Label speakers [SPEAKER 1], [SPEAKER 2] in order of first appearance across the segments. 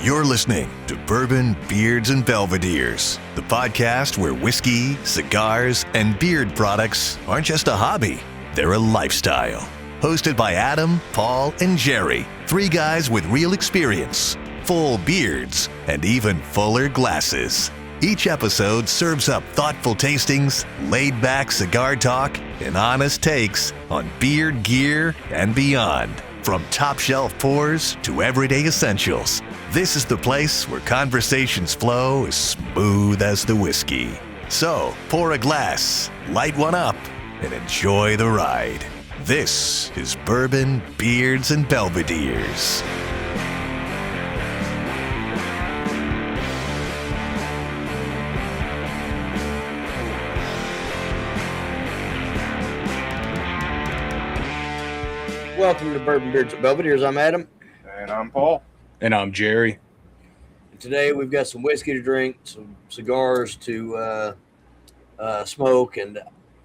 [SPEAKER 1] You're listening to Bourbon, Beards, and Belvederes, the podcast where whiskey, cigars, and beard products aren't just a hobby, they're a lifestyle. Hosted by Adam, Paul, and Jerry, three guys with real experience, full beards, and even fuller glasses. Each episode serves up thoughtful tastings, laid-back cigar talk, and honest takes on beard gear and beyond. From top-shelf pours to everyday essentials, this is the place where conversations flow as smooth as the whiskey. So, pour a glass, light one up, and enjoy the ride. This is Bourbon, Beards, and Belvederes.
[SPEAKER 2] Welcome to Bourbon, Beards, and Belvederes. I'm Adam.
[SPEAKER 3] And I'm Paul.
[SPEAKER 4] And I'm Jerry.
[SPEAKER 2] And today we've got some whiskey to drink, some cigars to smoke, and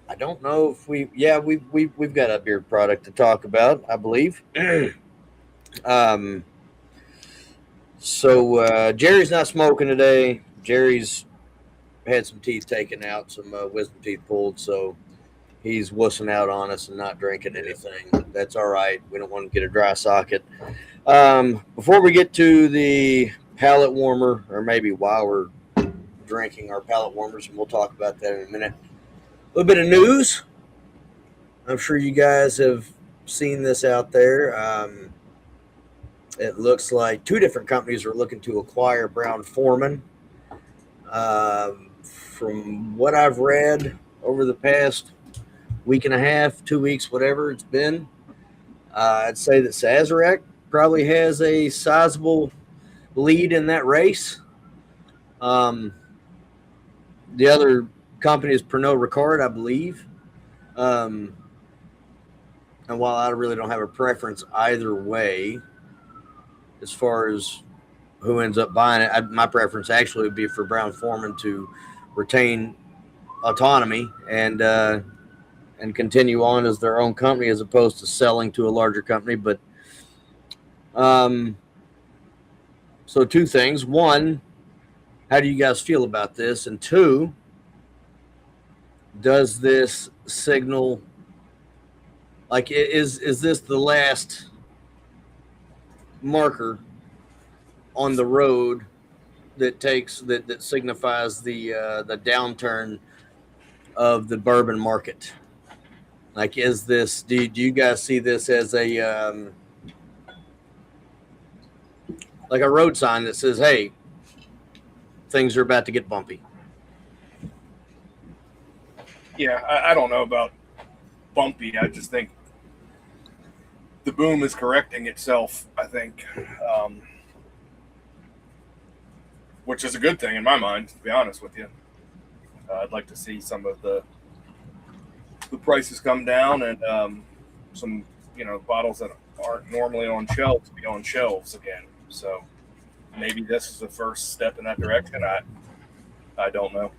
[SPEAKER 2] I don't know if we've got a beard product to talk about, I believe. So Jerry's not smoking today. Jerry's had some teeth taken out, some wisdom teeth pulled, so he's wussing out on us and not drinking anything. That's all right. We don't want to get a dry socket. Before we get to the palate warmer, or maybe while we're drinking our palate warmers, and we'll talk about that in a minute. A little bit of news. I'm sure you guys have seen this out there. It looks like two different companies are looking to acquire Brown-Forman. From what I've read over the past week and a half, 2 weeks, whatever it's been, I'd say that Sazerac probably has a sizable lead in that race. The other company is Pernod Ricard, I believe. And while I really don't have a preference either way, as far as who ends up buying it, my preference actually would be for Brown-Forman to retain autonomy and continue on as their own company as opposed to selling to a larger company. But so two things. One, how do you guys feel about this? And two, does this signal, like, is this the last marker on the road that signifies the downturn of the bourbon market? Like, is this, do you guys see this as a like a road sign that says, hey, things are about to get bumpy?
[SPEAKER 3] Yeah, I don't know about bumpy. I just think the boom is correcting itself, I think, which is a good thing in my mind, to be honest with you. I'd like to see some of the prices come down and some, bottles that aren't normally on shelves be on shelves again. So maybe this is the first step in that direction. I don't know.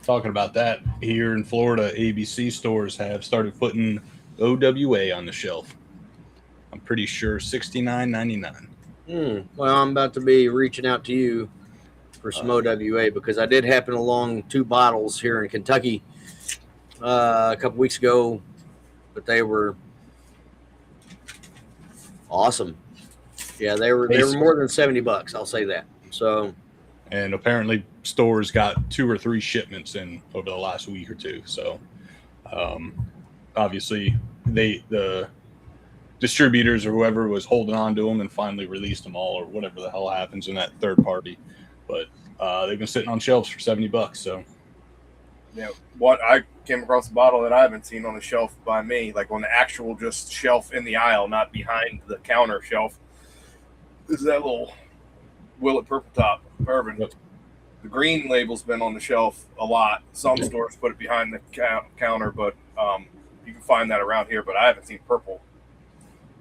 [SPEAKER 4] Talking about that, here in Florida, ABC stores have started putting OWA on the shelf. I'm pretty sure $69.99.
[SPEAKER 2] Well, I'm about to be reaching out to you for some OWA because I did happen along two bottles here in Kentucky a couple weeks ago, but they were awesome. Yeah, they were more than $70. I'll say that. So,
[SPEAKER 4] and apparently stores got 2 or 3 shipments in over the last week or two. So, obviously the distributors or whoever was holding on to them and finally released them all, or whatever the hell happens in that third party. But they've been sitting on shelves for $70. So,
[SPEAKER 3] yeah, what I came across a bottle that I haven't seen on the shelf by me, like on the actual just shelf in the aisle, not behind the counter shelf, is that little Willet Purple Top bourbon.
[SPEAKER 4] Yep.
[SPEAKER 3] The green label's been on the shelf a lot. Some stores put it behind the counter, but you can find that around here. But I haven't seen purple,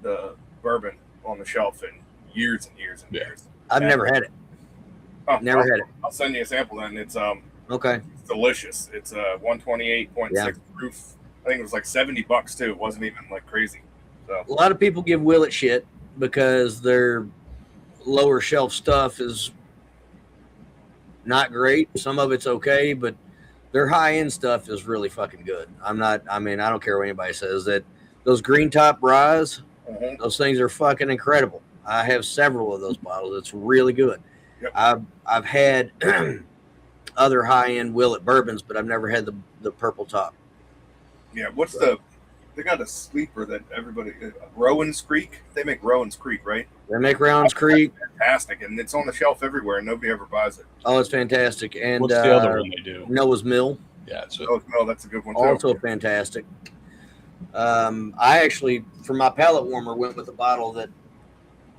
[SPEAKER 3] the bourbon, on the shelf in years and years and years.
[SPEAKER 2] I've never had it. Never had it.
[SPEAKER 3] I'll send you a sample then. It's
[SPEAKER 2] okay.
[SPEAKER 3] It's delicious. It's 128.6 proof. I think it was like $70 too. It wasn't even like crazy. So
[SPEAKER 2] a lot of people give Willet shit because they're lower shelf stuff is not great. Some of it's okay, but their high end stuff is really fucking good. I don't care what anybody says that those green top ryes, those things are fucking incredible. I have several of those bottles. It's really good.
[SPEAKER 3] Yep.
[SPEAKER 2] I've had other high end Willet bourbons, but I've never had the purple top.
[SPEAKER 3] Yeah, they got a sleeper that everybody, Rowan's Creek. They make Rowan's Creek, right?
[SPEAKER 2] They make Rowan's Creek.
[SPEAKER 3] Fantastic, and it's on the shelf everywhere, and nobody ever buys it.
[SPEAKER 2] Oh, it's fantastic. And
[SPEAKER 4] what's the other one they do?
[SPEAKER 2] Noah's Mill.
[SPEAKER 4] Yeah,
[SPEAKER 3] that's a good one too.
[SPEAKER 2] Also fantastic. I actually, for my palate warmer, went with a bottle that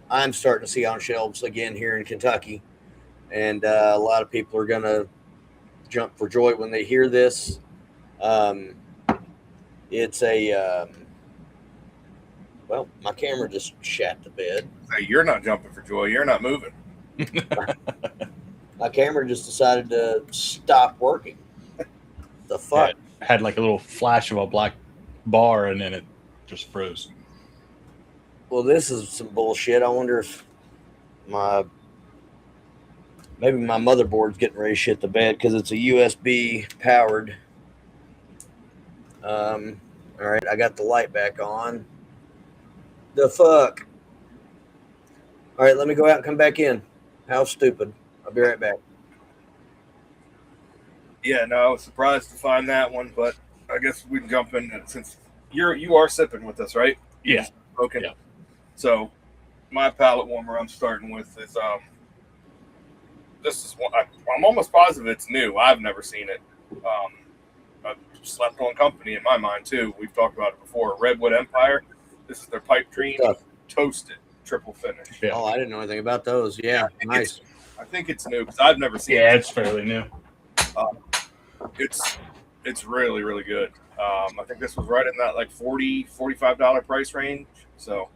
[SPEAKER 2] I'm starting to see on shelves again here in Kentucky, and a lot of people are gonna jump for joy when they hear this. It's a well, my camera just shat the bed.
[SPEAKER 3] Hey, you're not jumping for joy. You're not moving.
[SPEAKER 2] My camera just decided to stop working. The fuck?
[SPEAKER 4] Yeah, had like a little flash of a black bar, and then it just froze.
[SPEAKER 2] Well, this is some bullshit. I wonder if maybe my motherboard's getting ready to shit the bed because it's a USB powered. All right, I got the light back on. The fuck? All right, let me go out and come back in. How stupid. I'll be right back.
[SPEAKER 3] Yeah, no, I was surprised to find that one, but I guess we can jump in since you are sipping with us, right?
[SPEAKER 4] Yeah.
[SPEAKER 3] Okay.
[SPEAKER 4] Yeah.
[SPEAKER 3] So my palate warmer I'm starting with is this is one I'm almost positive it's new. I've never seen it. A slept on company in my mind too. We've talked about it before. Redwood Empire. This is their pipe dream toasted triple finish.
[SPEAKER 2] Yeah. Oh, I didn't know anything about those. Yeah, nice.
[SPEAKER 3] I think it's new because I've never seen it.
[SPEAKER 4] Yeah, it's fairly new.
[SPEAKER 3] It's really, really good. I think this was right in that like $40, $45 price range. So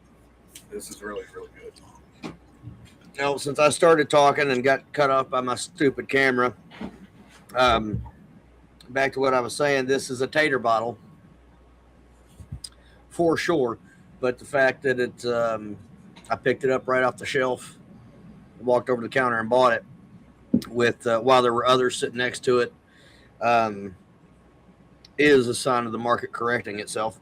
[SPEAKER 3] this is really, really good.
[SPEAKER 2] No, since I started talking and got cut off by my stupid camera, back to what I was saying, this is a tater bottle for sure. But the fact that it's, I picked it up right off the shelf, walked over to the counter and bought it with, while there were others sitting next to it, is a sign of the market correcting itself.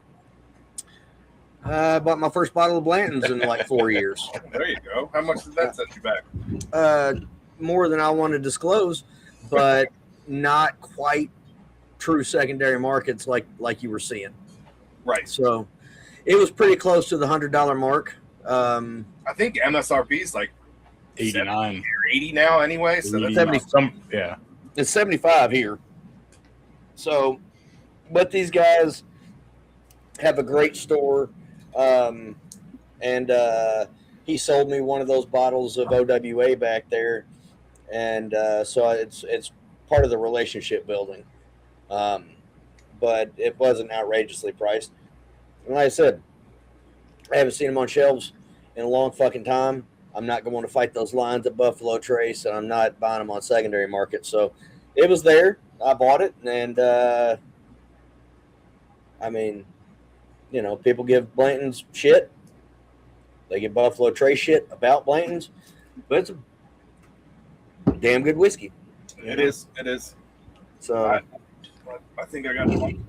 [SPEAKER 2] I bought my first bottle of Blantons in like 4 years.
[SPEAKER 3] There you go. How much did that set you back?
[SPEAKER 2] More than I want to disclose, but not quite true secondary markets like you were seeing.
[SPEAKER 3] Right.
[SPEAKER 2] So it was pretty close to the $100 mark.
[SPEAKER 3] I think MSRP is like
[SPEAKER 4] 89
[SPEAKER 3] or 80 now anyway. So that's
[SPEAKER 2] 70.
[SPEAKER 4] Yeah.
[SPEAKER 2] It's 75 here. So, but these guys have a great store. And he sold me one of those bottles of OWA back there. And so it's part of the relationship building. But it wasn't outrageously priced. And like I said, I haven't seen them on shelves in a long fucking time. I'm not going to fight those lines at Buffalo Trace, and I'm not buying them on secondary market. So it was there. I bought it, and I mean, you know, people give Blanton's shit. They give Buffalo Trace shit about Blanton's, but it's a damn good whiskey.
[SPEAKER 3] It is. It is.
[SPEAKER 2] So
[SPEAKER 3] I think I got one.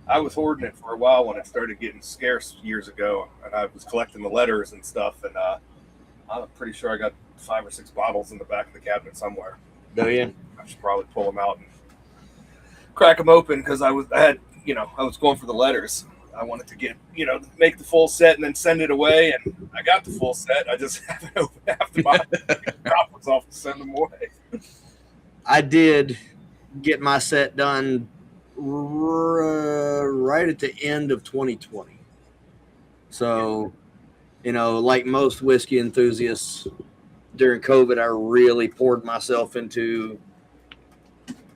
[SPEAKER 3] I was hoarding it for a while when it started getting scarce years ago, and I was collecting the letters and stuff, and I'm pretty sure I got 5 or 6 bottles in the back of the cabinet somewhere.
[SPEAKER 2] do you?
[SPEAKER 3] I should probably pull them out and crack them open because I was going for the letters. I wanted to get, make the full set and then send it away, and I got the full set. I just haven't opened half the bottles. Coppers off to send them away.
[SPEAKER 2] I did get my set done right at the end of 2020. So, like most whiskey enthusiasts, during COVID, I really poured myself into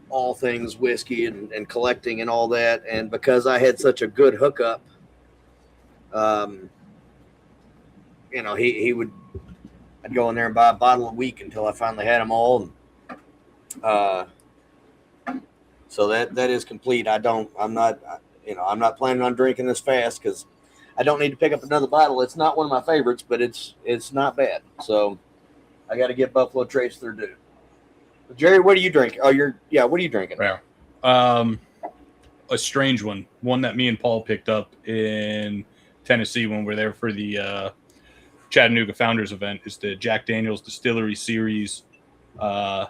[SPEAKER 2] all things whiskey and collecting and all that. And because I had such a good hookup, I'd go in there and buy a bottle a week until I finally had them all. So that is complete. I'm not planning on drinking this fast because I don't need to pick up another bottle. It's not one of my favorites, but it's not bad. So I got to give Buffalo Trace their due. Jerry, what are you drinking? Oh, what are you drinking?
[SPEAKER 4] Yeah. A strange one that me and Paul picked up in Tennessee when we were there for the Chattanooga Founders event is the Jack Daniel's Distillery Series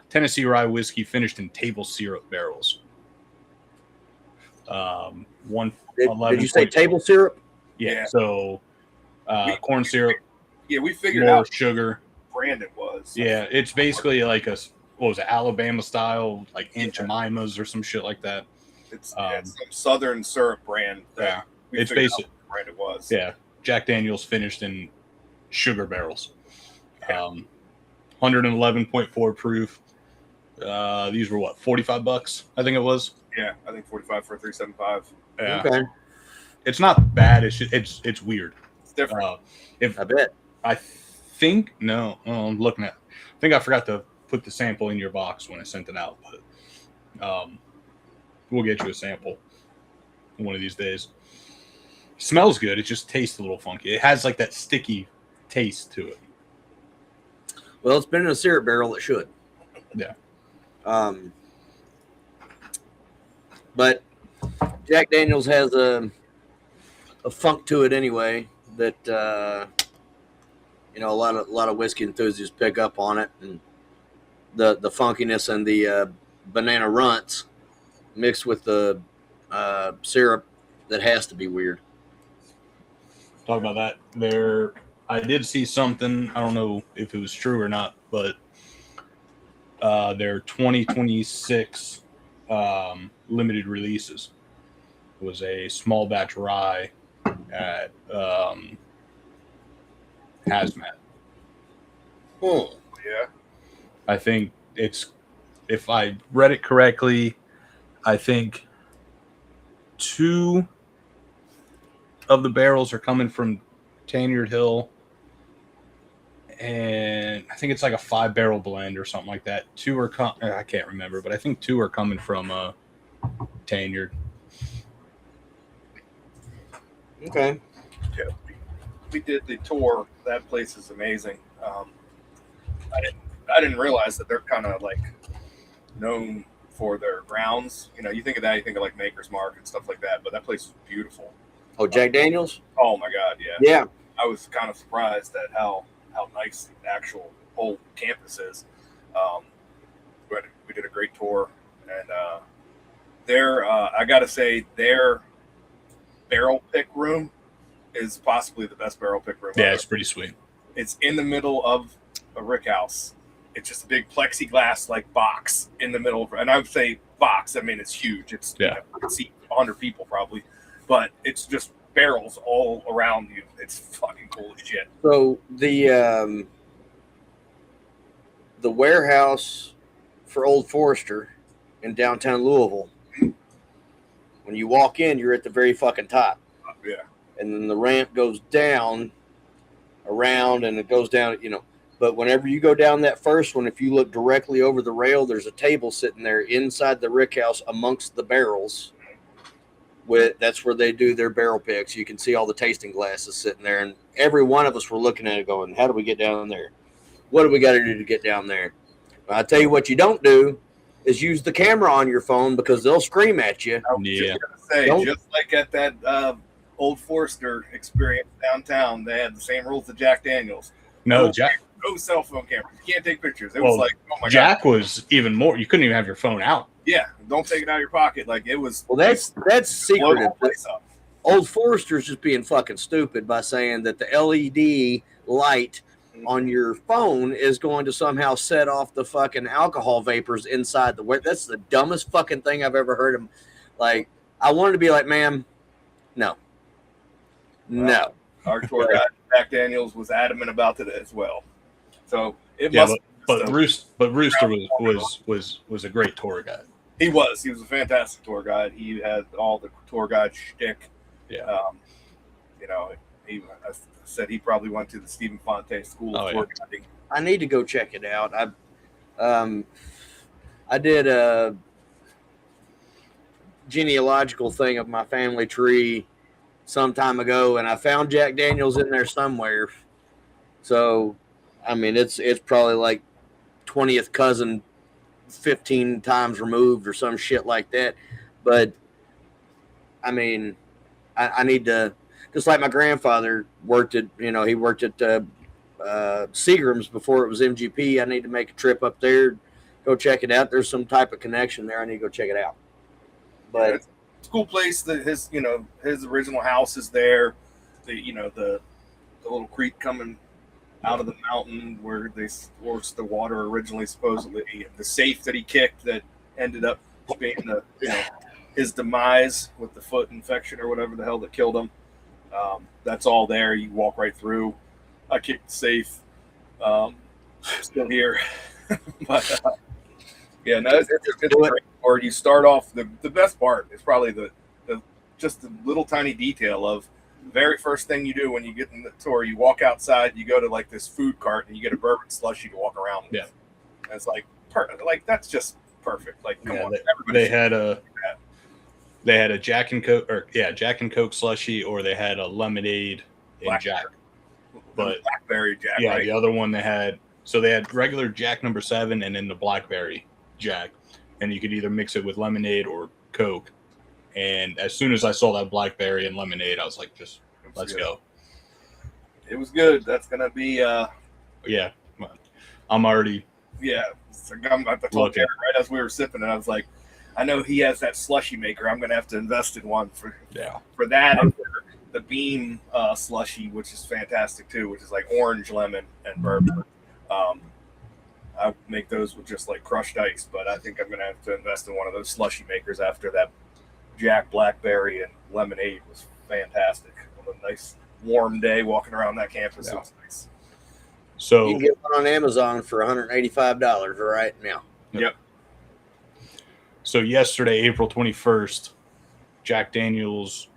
[SPEAKER 4] Tennessee Rye whiskey finished in table syrup barrels.
[SPEAKER 2] Did you say table syrup?
[SPEAKER 4] Yeah. So corn syrup.
[SPEAKER 3] Yeah, we figured
[SPEAKER 4] more
[SPEAKER 3] out
[SPEAKER 4] sugar.
[SPEAKER 3] Brand it was.
[SPEAKER 4] Yeah, it's basically like what was it, Alabama style, like Aunt Jemima's or some shit like that.
[SPEAKER 3] It's some Southern syrup brand.
[SPEAKER 4] Yeah, it's basically
[SPEAKER 3] brand it was.
[SPEAKER 4] Yeah, Jack Daniel's finished in sugar barrels. 111.4 proof. These were what, $45? I think it was.
[SPEAKER 3] Yeah, I think 45 for 375.
[SPEAKER 4] Yeah.
[SPEAKER 2] Okay.
[SPEAKER 4] It's not bad. It's just, it's weird.
[SPEAKER 3] It's different.
[SPEAKER 2] I bet.
[SPEAKER 4] I think I'm looking at. I think I forgot to put the sample in your box when I sent it out, but we'll get you a sample one of these days. It smells good. It just tastes a little funky. It has like that sticky taste to it.
[SPEAKER 2] Well, it's been in a syrup barrel. It should.
[SPEAKER 4] Yeah.
[SPEAKER 2] But Jack Daniel's has a funk to it anyway that a lot of whiskey enthusiasts pick up on it, and the funkiness and the banana runts mixed with the syrup that has to be weird.
[SPEAKER 4] Talk about that. I did see something. I don't know if it was true or not, but their 2026 limited releases was a small batch rye at Hazmat.
[SPEAKER 2] Oh,
[SPEAKER 3] yeah.
[SPEAKER 4] I think it's, if I read it correctly, I think 2 of the barrels are coming from Tanyard Hill, and I think it's like a 5-barrel blend or something like that. 2 are I can't remember, but I think 2 are coming from Tanyard.
[SPEAKER 2] Okay.
[SPEAKER 3] Yeah, we did the tour. That place is amazing. I didn't realize that they're kind of like known for their grounds. You think of that, you think of like Maker's Mark and stuff like that, but that place is beautiful.
[SPEAKER 2] Oh, Jack Daniel's?
[SPEAKER 3] Oh my God, yeah.
[SPEAKER 2] Yeah.
[SPEAKER 3] I was kind of surprised at how nice the actual whole campus is. We did a great tour, and I gotta say, their barrel pick room is possibly the best barrel pick room.
[SPEAKER 4] Yeah, it's pretty sweet.
[SPEAKER 3] It's in the middle of a rick house. It's just a big plexiglass like box in the middle, and I would say box. I mean, it's huge. It's you can seat 100 people probably, but it's just barrels all around you. It's fucking cool as shit.
[SPEAKER 2] So the warehouse for Old Forester in downtown Louisville, when you walk in, you're at the very fucking top.
[SPEAKER 3] Yeah.
[SPEAKER 2] And then the ramp goes down around, and it goes down, But whenever you go down that first one, if you look directly over the rail, there's a table sitting there inside the rick house amongst the barrels. That's where they do their barrel picks. You can see all the tasting glasses sitting there, and every one of us were looking at it going, how do we get down there? What do we got to do to get down there? I'll tell you what you don't do is use the camera on your phone, because they'll scream at you.
[SPEAKER 3] I was just gonna say, just like at that Old Forester experience downtown, they had the same rules that Jack Daniel's.
[SPEAKER 4] No, Jack.
[SPEAKER 3] No cell phone cameras. You can't take pictures. It was like, oh my God.
[SPEAKER 4] Jack was even more. You couldn't even have your phone out.
[SPEAKER 3] Yeah, don't take it out of your pocket. Like, it was.
[SPEAKER 2] Well, that's secretive.
[SPEAKER 3] Up.
[SPEAKER 2] Old Forester's just being fucking stupid by saying that the LED light on your phone is going to somehow set off the fucking alcohol vapors inside the. That's the dumbest fucking thing I've ever heard of. Like, I wanted to be like, ma'am, no.
[SPEAKER 3] Our tour guide, Jack Daniels, was adamant about it as well. So it
[SPEAKER 4] Yeah,
[SPEAKER 3] must.
[SPEAKER 4] but Rooster was a great tour guide.
[SPEAKER 3] He was a fantastic tour guide. He had all the tour guide shtick.
[SPEAKER 4] Yeah.
[SPEAKER 3] He said he probably went to the Stephen Fonte School of Tour Guiding.
[SPEAKER 2] I need to go check it out. I did a genealogical thing of my family tree some time ago, and I found Jack Daniel's in there somewhere. So I mean, it's probably like 20th cousin 15 times removed or some shit like that. But I mean, I need to, just like my grandfather worked at, he worked at Seagram's before it was MGP. I need to make a trip up there, go check it out. There's some type of connection there. I need to go check it out. But
[SPEAKER 3] it's a cool place. That his original house is there. The little creek coming out of the mountain where they sourced the water originally, supposedly. The safe that he kicked that ended up being his demise with the foot infection or whatever the hell that killed him. That's all there. You walk right through. I kicked the safe. Still here. But yeah, no, it's great. Or you start off, the best part is probably the just the little tiny detail of the very first thing you do when you get in the tour. You walk outside, you go to like this food cart, and you get a bourbon slushie to walk around with.
[SPEAKER 4] Yeah,
[SPEAKER 3] and it's like that's just perfect. Like, come on,
[SPEAKER 4] they had a Jack and Coke slushie, or they had a lemonade and Jack. But
[SPEAKER 3] blackberry Jack.
[SPEAKER 4] Yeah,
[SPEAKER 3] right?
[SPEAKER 4] The other one they had regular Jack number 7 and then the blackberry Jack, and you could either mix it with lemonade or Coke. And as soon as I saw that blackberry and lemonade, I was like, just let's go.
[SPEAKER 3] It was good. That's gonna be
[SPEAKER 4] yeah. I'm already
[SPEAKER 3] I told Jared right as we were sipping it, I was like, I know he has that slushy maker. I'm gonna have to invest in one for that and for the bean slushy, which is fantastic too, which is like orange, lemon, and bourbon. I make those with just like crushed ice, but I think I'm gonna have to invest in one of those slushy makers after that. Jack blackberry and lemonade was fantastic. On a nice warm day walking around that campus, it was nice.
[SPEAKER 4] So
[SPEAKER 2] you can get one on Amazon for $185 right now.
[SPEAKER 3] Yep.
[SPEAKER 4] So yesterday, April 21st, Jack Daniel's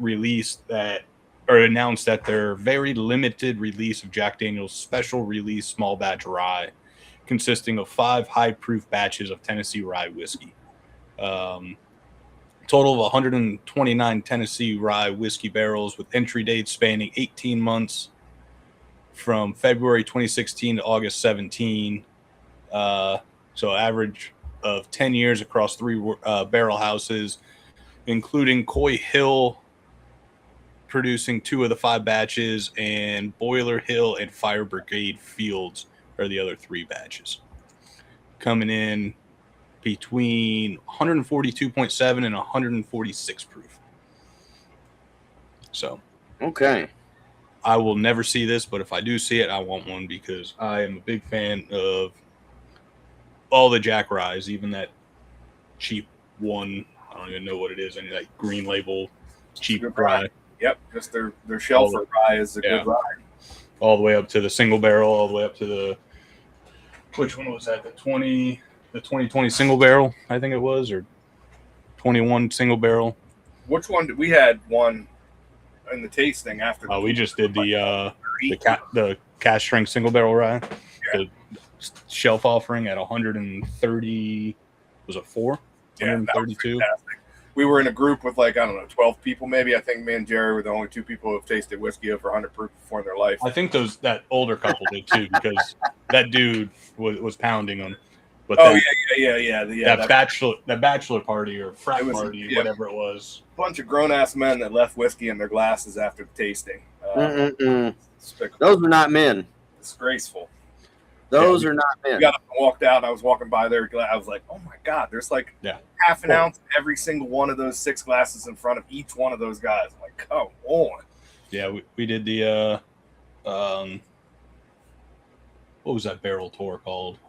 [SPEAKER 4] announced that their very limited release of Jack Daniel's special release small batch rye, consisting of 5 high-proof batches of Tennessee rye whiskey. Total of 129 Tennessee rye whiskey barrels with entry dates spanning 18 months from February 2016 to August 17. So average of 10 years across 3 barrel houses, including Coy Hill producing 2 of the 5 batches, and Boiler Hill and Fire Brigade Fields are the other 3 batches. Coming in between 142.7 and 146 proof. So,
[SPEAKER 2] okay.
[SPEAKER 4] I will never see this, but if I do see it, I want one because I am a big fan of all the Jack ryes, even that cheap one. I don't even know what it is. Any like green label cheap rye.
[SPEAKER 3] Yep, just their shelfer rye is a good rye.
[SPEAKER 4] All the way up to the single barrel, all the way up to the, which one was that? The 2020 single barrel, I think it was, or 21 single barrel.
[SPEAKER 3] Which one did we had one in the tasting after?
[SPEAKER 4] We just did the cask strength single barrel rye, the shelf offering at 130. Was it 4?
[SPEAKER 3] Yeah,
[SPEAKER 4] 132.
[SPEAKER 3] We were in a group with 12 people maybe. I think me and Jerry were the only 2 people who have tasted whiskey over 100 proof before in their life.
[SPEAKER 4] I think that older couple did too, because that dude was pounding them. But that bachelor party or frat party, whatever it was.
[SPEAKER 3] Bunch of grown-ass men that left whiskey in their glasses after the tasting.
[SPEAKER 2] Those are not men.
[SPEAKER 3] Disgraceful.
[SPEAKER 2] Those are not men.
[SPEAKER 3] We got up and walked out. I was walking by there. I was like, oh, my God. There's half an ounce every single one of those 6 glasses in front of each one of those guys. I'm like, come on.
[SPEAKER 4] Yeah, we did the what was that barrel tour called?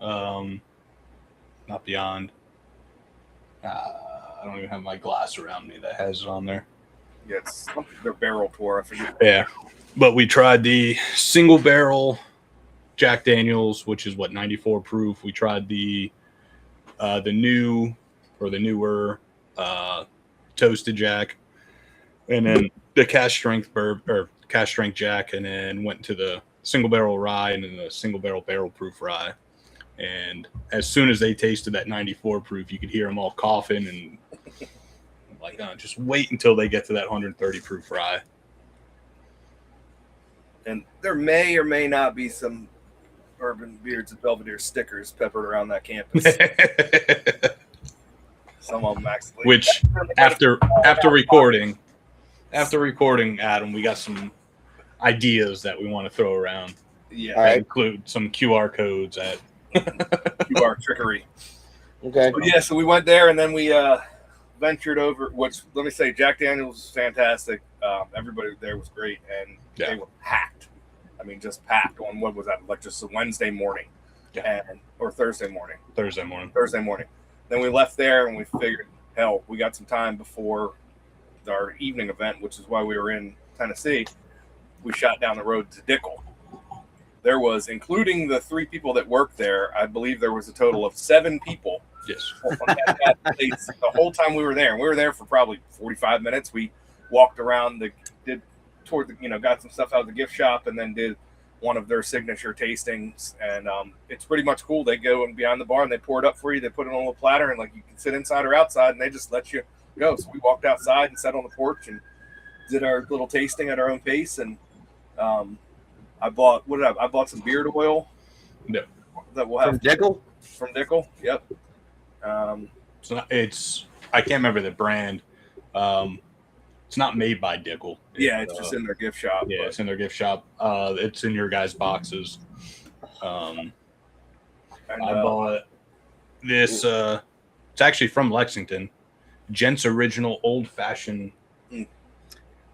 [SPEAKER 4] Not Beyond. I don't even have my glass around me that has it on there.
[SPEAKER 3] Yeah, it's their barrel tour. I forget.
[SPEAKER 4] Yeah, but we tried the single barrel Jack Daniel's, which is 94 proof. We tried the newer toasted Jack, and then the cask strength Jack, and then went to the single barrel rye and then the single barrel proof rye. And as soon as they tasted that 94 proof, you could hear them all coughing, and I'm like, just wait until they get to that 130 proof rye.
[SPEAKER 3] And there may or may not be some Bourbon, Beards, and Belvedere stickers peppered around that campus. Some of them actually.
[SPEAKER 4] Which after recording, Adam, we got some ideas that we want to throw around.
[SPEAKER 3] Yeah,
[SPEAKER 2] All right.
[SPEAKER 4] Include some QR codes at
[SPEAKER 3] QR trickery.
[SPEAKER 2] Okay.
[SPEAKER 3] So we went there and then we ventured over. Which let me say, Jack Daniel's was fantastic. Everybody there was great, and they were packed. I mean, just packed on what was that? Like just a Wednesday morning, or Thursday morning.
[SPEAKER 4] Thursday morning.
[SPEAKER 3] Then we left there and we figured, hell, we got some time before our evening event, which is why we were in Tennessee. We shot down the road to Dickel. There was, including the 3 people that worked there, I believe there was a total of 7 people.
[SPEAKER 4] Yes.
[SPEAKER 3] The whole time we were there. And we were there for probably 45 minutes. We walked around, got some stuff out of the gift shop, and then did one of their signature tastings. And it's pretty much cool. They go and behind the bar and they pour it up for you. They put it on a platter, and like you can sit inside or outside, and they just let you go. So we walked outside and sat on the porch and did our little tasting at our own pace. And I bought some beard oil.
[SPEAKER 4] No.
[SPEAKER 3] That we'll have
[SPEAKER 2] From
[SPEAKER 3] Dickel. Yep.
[SPEAKER 4] It's I can't remember the brand. It's not made by Dickel.
[SPEAKER 3] It's just in their gift shop.
[SPEAKER 4] Yeah, it's in their gift shop. It's in your guys' boxes. I bought this. It's actually from Lexington. Gent's Original Old Fashioned.
[SPEAKER 2] Hold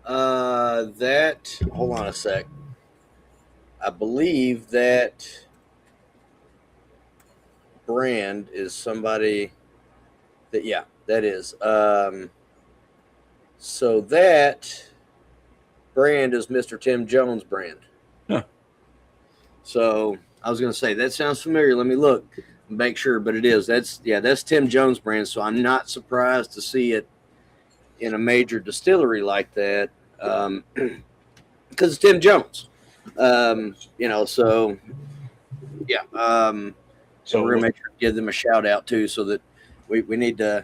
[SPEAKER 2] on a sec. I believe that brand is somebody that is. So that brand is Mr. Tim Jones' brand.
[SPEAKER 4] Huh.
[SPEAKER 2] So I was going to say, that sounds familiar. Let me look and make sure, but it is. That's Tim Jones' brand. So I'm not surprised to see it in a major distillery like that, because it's Tim Jones. So we're gonna make sure to give them a shout out too, so that we need to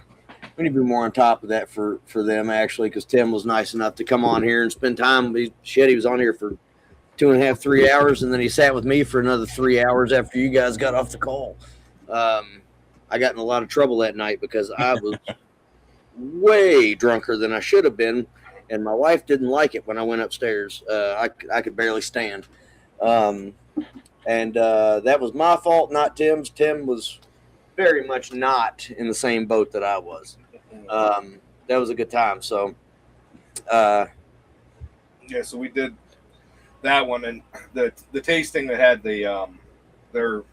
[SPEAKER 2] be more on top of that for them, actually, because Tim was nice enough to come on here and spend time. He was on here for 2.5, 3 hours, and then he sat with me for another 3 hours after you guys got off the call. I got in a lot of trouble that night because I was way drunker than I should have been, and my wife didn't like it when I went upstairs. I could barely stand, and that was my fault, not Tim's. Tim was very much not in the same boat that I was. That was a good time. So,
[SPEAKER 3] so we did that one, and the tasting that had the their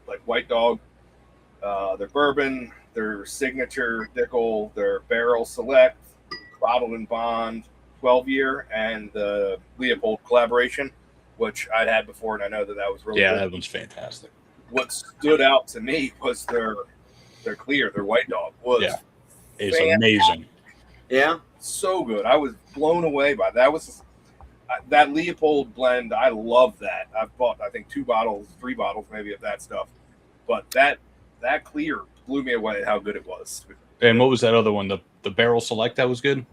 [SPEAKER 3] like White Dog, their bourbon, their signature Dickel, their Barrel Select, Bottled and Bond 12-year, and the Leopold collaboration, which I'd had before, and I know that was really good.
[SPEAKER 4] That one's fantastic.
[SPEAKER 3] What stood out to me was their clear, their White Dog was
[SPEAKER 4] it's amazing.
[SPEAKER 2] Yeah,
[SPEAKER 3] so good. I was blown away by that. That Leopold blend. I love that. I've bought, I think, 3 bottles maybe of that stuff, but that clear blew me away how good it was.
[SPEAKER 4] And what was that other one? The Barrel Select, that was good?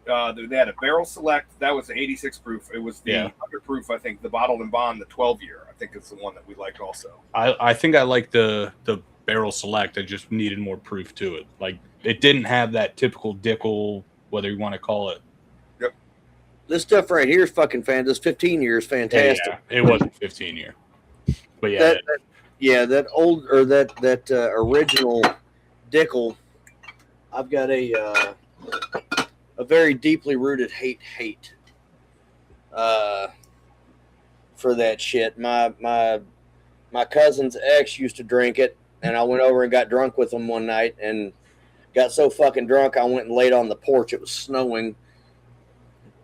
[SPEAKER 3] They had a Barrel Select. That was the 86 proof. It was the 100 proof, I think, the Bottled and Bond, the 12-year. I think it's the one that we liked also.
[SPEAKER 4] I think I liked the Barrel Select. I just needed more proof to it. Like, it didn't have that typical Dickel, whether you want to call it.
[SPEAKER 3] Yep.
[SPEAKER 2] This stuff right here is fucking fan. This 15 years fantastic.
[SPEAKER 4] Yeah, it wasn't 15 year. But
[SPEAKER 2] that old, or that original Dickel, I've got a very deeply rooted hate for that shit. My cousin's ex used to drink it, and I went over and got drunk with him one night and got so fucking drunk I went and laid on the porch. It was snowing.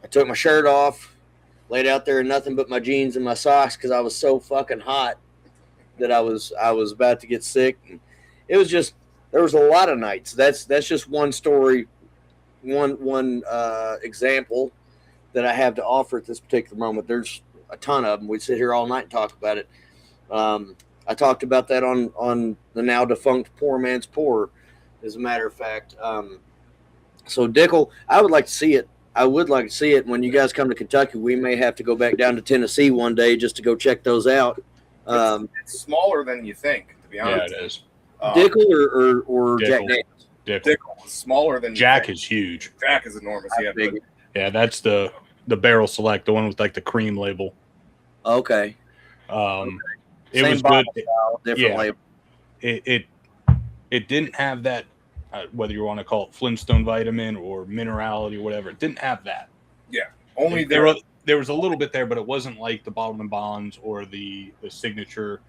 [SPEAKER 2] I took my shirt off, laid out there in nothing but my jeans and my socks because I was so fucking hot that I was about to get sick. And it was just, there was a lot of nights. That's just one story, one example that I have to offer at this particular moment. There's a ton of them. We'd sit here all night and talk about it. I talked about that on the now defunct Poor Man's Pour, as a matter of fact. So Dickel, I would like to see it. I would like to see it. When you guys come to Kentucky, we may have to go back down to Tennessee one day just to go check those out.
[SPEAKER 3] It's smaller than you think, to be honest.
[SPEAKER 4] Yeah, it is.
[SPEAKER 2] Dickel or Jack
[SPEAKER 4] Dickel.
[SPEAKER 2] Daniels?
[SPEAKER 3] Dickel is smaller than
[SPEAKER 4] Jack
[SPEAKER 3] you
[SPEAKER 4] is huge.
[SPEAKER 3] Jack is enormous. Yeah, but
[SPEAKER 4] Yeah, that's the barrel select, the one with like the cream label.
[SPEAKER 2] Okay.
[SPEAKER 4] It
[SPEAKER 2] Same
[SPEAKER 4] was
[SPEAKER 2] bottle
[SPEAKER 4] good.
[SPEAKER 2] style, different label.
[SPEAKER 4] It didn't have that, whether you want to call it Flintstone vitamin or minerality or whatever. It didn't have that.
[SPEAKER 3] Yeah, only
[SPEAKER 4] there was a little bit there, but it wasn't like the Bottled and Bonds or the signature.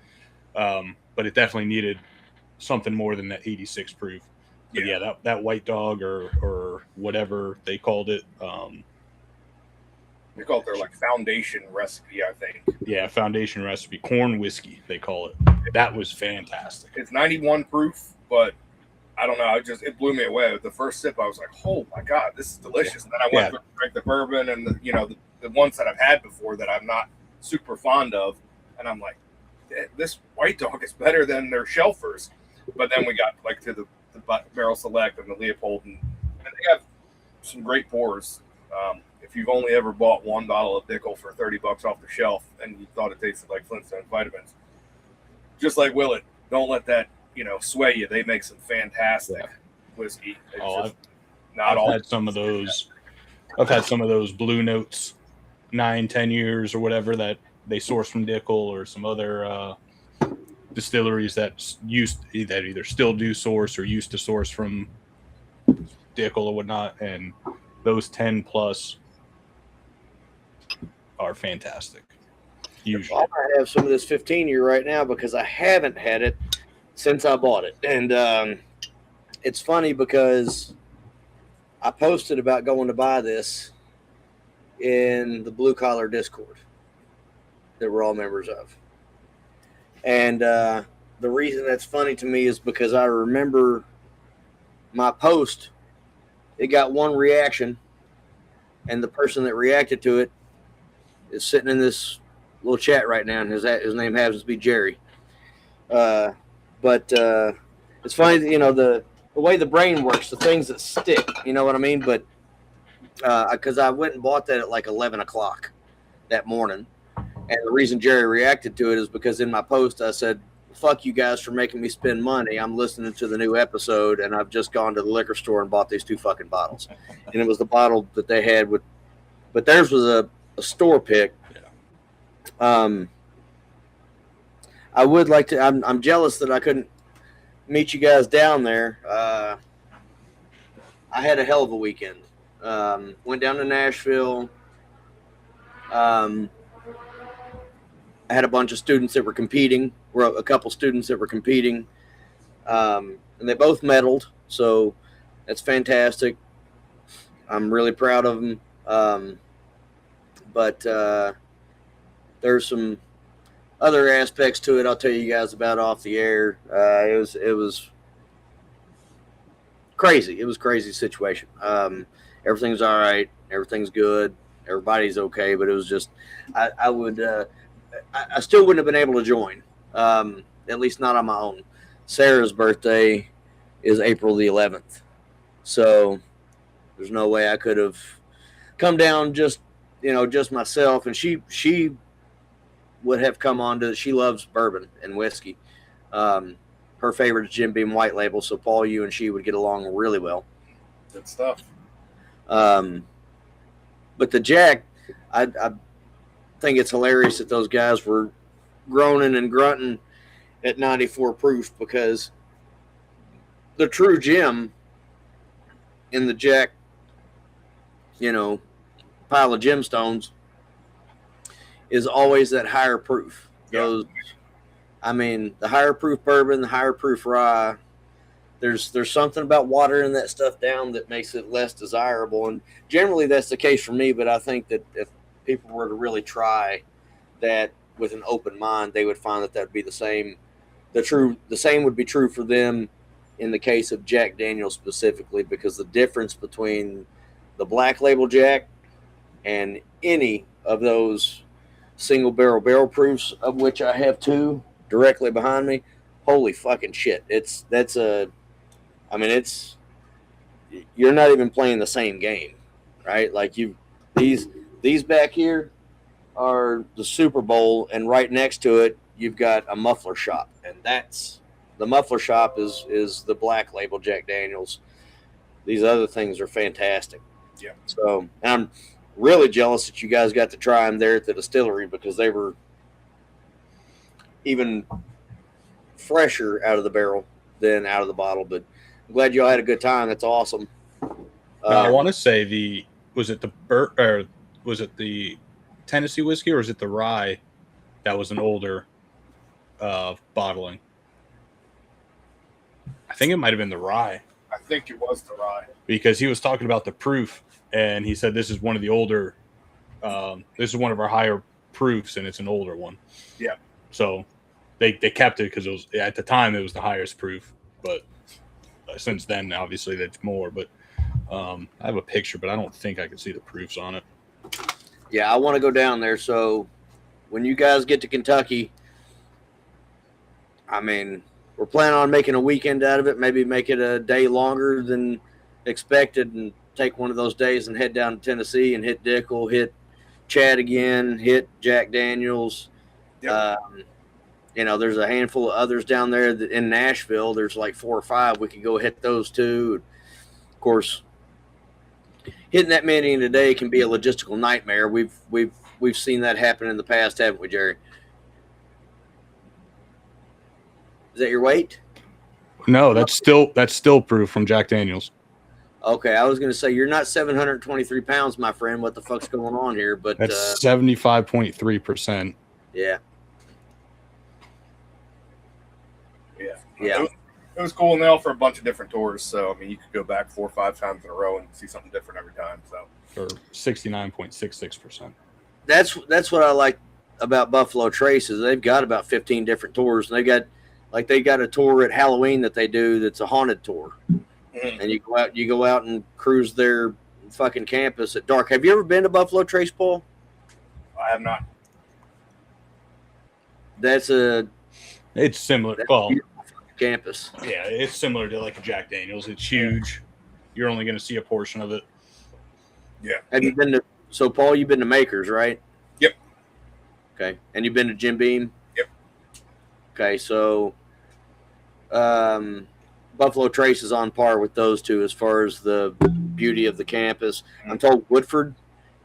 [SPEAKER 4] But it definitely needed something more than that 86 proof. But yeah, that White Dog or whatever they called it.
[SPEAKER 3] They call it their like foundation recipe, I think.
[SPEAKER 4] Yeah, foundation recipe, corn whiskey, they call it. That was fantastic.
[SPEAKER 3] It's 91 proof, but I don't know. It blew me away. With the first sip, I was like, "Oh my god, this is delicious!" And then I went to drink the bourbon and the ones that I've had before that I'm not super fond of, and I'm like, "This White Dog is better than their shelfers." But then we got like to the Barrel Select and the Leopold, and they have some great pours. If you've only ever bought one bottle of Dickel for $30 off the shelf and you thought it tasted like Flintstone vitamins, just like Willett, don't let that sway you. They make some fantastic whiskey.
[SPEAKER 4] I've had some of those. I've had some of those Blue Notes 9-10 years or whatever that they source from Dickel or some other distilleries that either still do source or used to source from Dickel or whatnot, and those 10 plus are fantastic. Usually,
[SPEAKER 2] I have some of this 15-year right now because I haven't had it since I bought it, and it's funny because I posted about going to buy this in the Blue Collar Discord that we're all members of, and the reason that's funny to me is because I remember my post. It got one reaction, and the person that reacted to it is sitting in this little chat right now, and his name happens to be Jerry. But it's funny, the way the brain works, the things that stick, you know what I mean? But because I went and bought that at like 11 o'clock that morning, and the reason Jerry reacted to it is because in my post I said, "Fuck you guys for making me spend money. I'm listening to the new episode, and I've just gone to the liquor store and bought these 2 fucking bottles." And it was the bottle that they had but theirs was a store pick. I would like to. I'm jealous that I couldn't meet you guys down there. I had a hell of a weekend. Went down to Nashville. I had a bunch of students that were competing. A couple students that were competing, and they both medaled. So that's fantastic. I'm really proud of them. But there's some other aspects to it I'll tell you guys about off the air. It was crazy. It was a crazy situation. Everything's all right. Everything's good. Everybody's okay. But it was just I still wouldn't have been able to join. At least not on my own. Sarah's birthday is April the 11th. So there's no way I could have come down just myself. And she would have come on to, she loves bourbon and whiskey. Her favorite is Jim Beam White Label. So Paul, you and she would get along really well.
[SPEAKER 3] Good stuff.
[SPEAKER 2] But the Jack, I think it's hilarious that those guys were groaning and grunting at 94 proof, because the true gem in the Jack, pile of gemstones is always that higher proof. The higher proof bourbon, the higher proof rye, there's something about watering that stuff down that makes it less desirable. And generally that's the case for me, but I think that if people were to really try that with an open mind, they would find that would be the same. The same would be true for them in the case of Jack Daniels specifically, because the difference between the Black Label Jack and any of those single barrel proofs, of which I have 2 directly behind me, holy fucking shit. You're not even playing the same game. right? Like these back here are the Super Bowl, and right next to it you've got a muffler shop, and that's the muffler shop is the Black Label Jack Daniels. These other things are fantastic.
[SPEAKER 3] Yeah.
[SPEAKER 2] So I'm really jealous that you guys got to try them there at the distillery, because they were even fresher out of the barrel than out of the bottle. But I'm glad you all had a good time. That's awesome.
[SPEAKER 4] I want to say was it the Tennessee whiskey, or was it the rye that was an older bottling? I think it might have been the rye.
[SPEAKER 3] I think it was the rye,
[SPEAKER 4] because he was talking about the proof, and he said this is one of the older. This is one of our higher proofs, and it's an older one.
[SPEAKER 3] Yeah.
[SPEAKER 4] So they kept it because it was, at the time, it was the highest proof, but since then, obviously, that's more. But I have a picture, but I don't think I can see the proofs on it.
[SPEAKER 2] Yeah, I want to go down there. So when you guys get to Kentucky, I mean, we're planning on making a weekend out of it, maybe make it a day longer than expected, and take one of those days and head down to Tennessee and hit Dickel, hit Chad again, hit Jack Daniels. Yep. There's a handful of others down there in Nashville. There's like 4 or 5. We could go hit those too. Of course, hitting that many in a day can be a logistical nightmare. We've seen that happen in the past, haven't we, Jerry? Is that your weight?
[SPEAKER 4] No, that's still proof from Jack Daniels.
[SPEAKER 2] Okay, I was going to say you're not 723 pounds, my friend. What the fuck's going on here? But
[SPEAKER 4] that's 75.3%.
[SPEAKER 2] Yeah.
[SPEAKER 3] Yeah. It was cool, and they offer a bunch of different tours. So I mean, you could go back 4 or 5 times in a row and see something different every time. So
[SPEAKER 4] for 69.66%.
[SPEAKER 2] That's what I like about Buffalo Trace is they've got about 15 different tours, and they got a tour at Halloween that they do that's a haunted tour. Mm-hmm. And you go out and cruise their fucking campus at dark. Have you ever been to Buffalo Trace, Paul?
[SPEAKER 3] I have not.
[SPEAKER 4] It's similar. Well,
[SPEAKER 2] campus.
[SPEAKER 4] Yeah, it's similar to like a Jack Daniels. It's huge. You're only going to see a portion of it.
[SPEAKER 3] Yeah.
[SPEAKER 2] Have you been to? So, Paul, you've been to Makers, right?
[SPEAKER 3] Yep.
[SPEAKER 2] Okay, and you've been to Jim Beam.
[SPEAKER 3] Yep.
[SPEAKER 2] Okay, so Buffalo Trace is on par with those two as far as the beauty of the campus. Mm-hmm. I'm told Woodford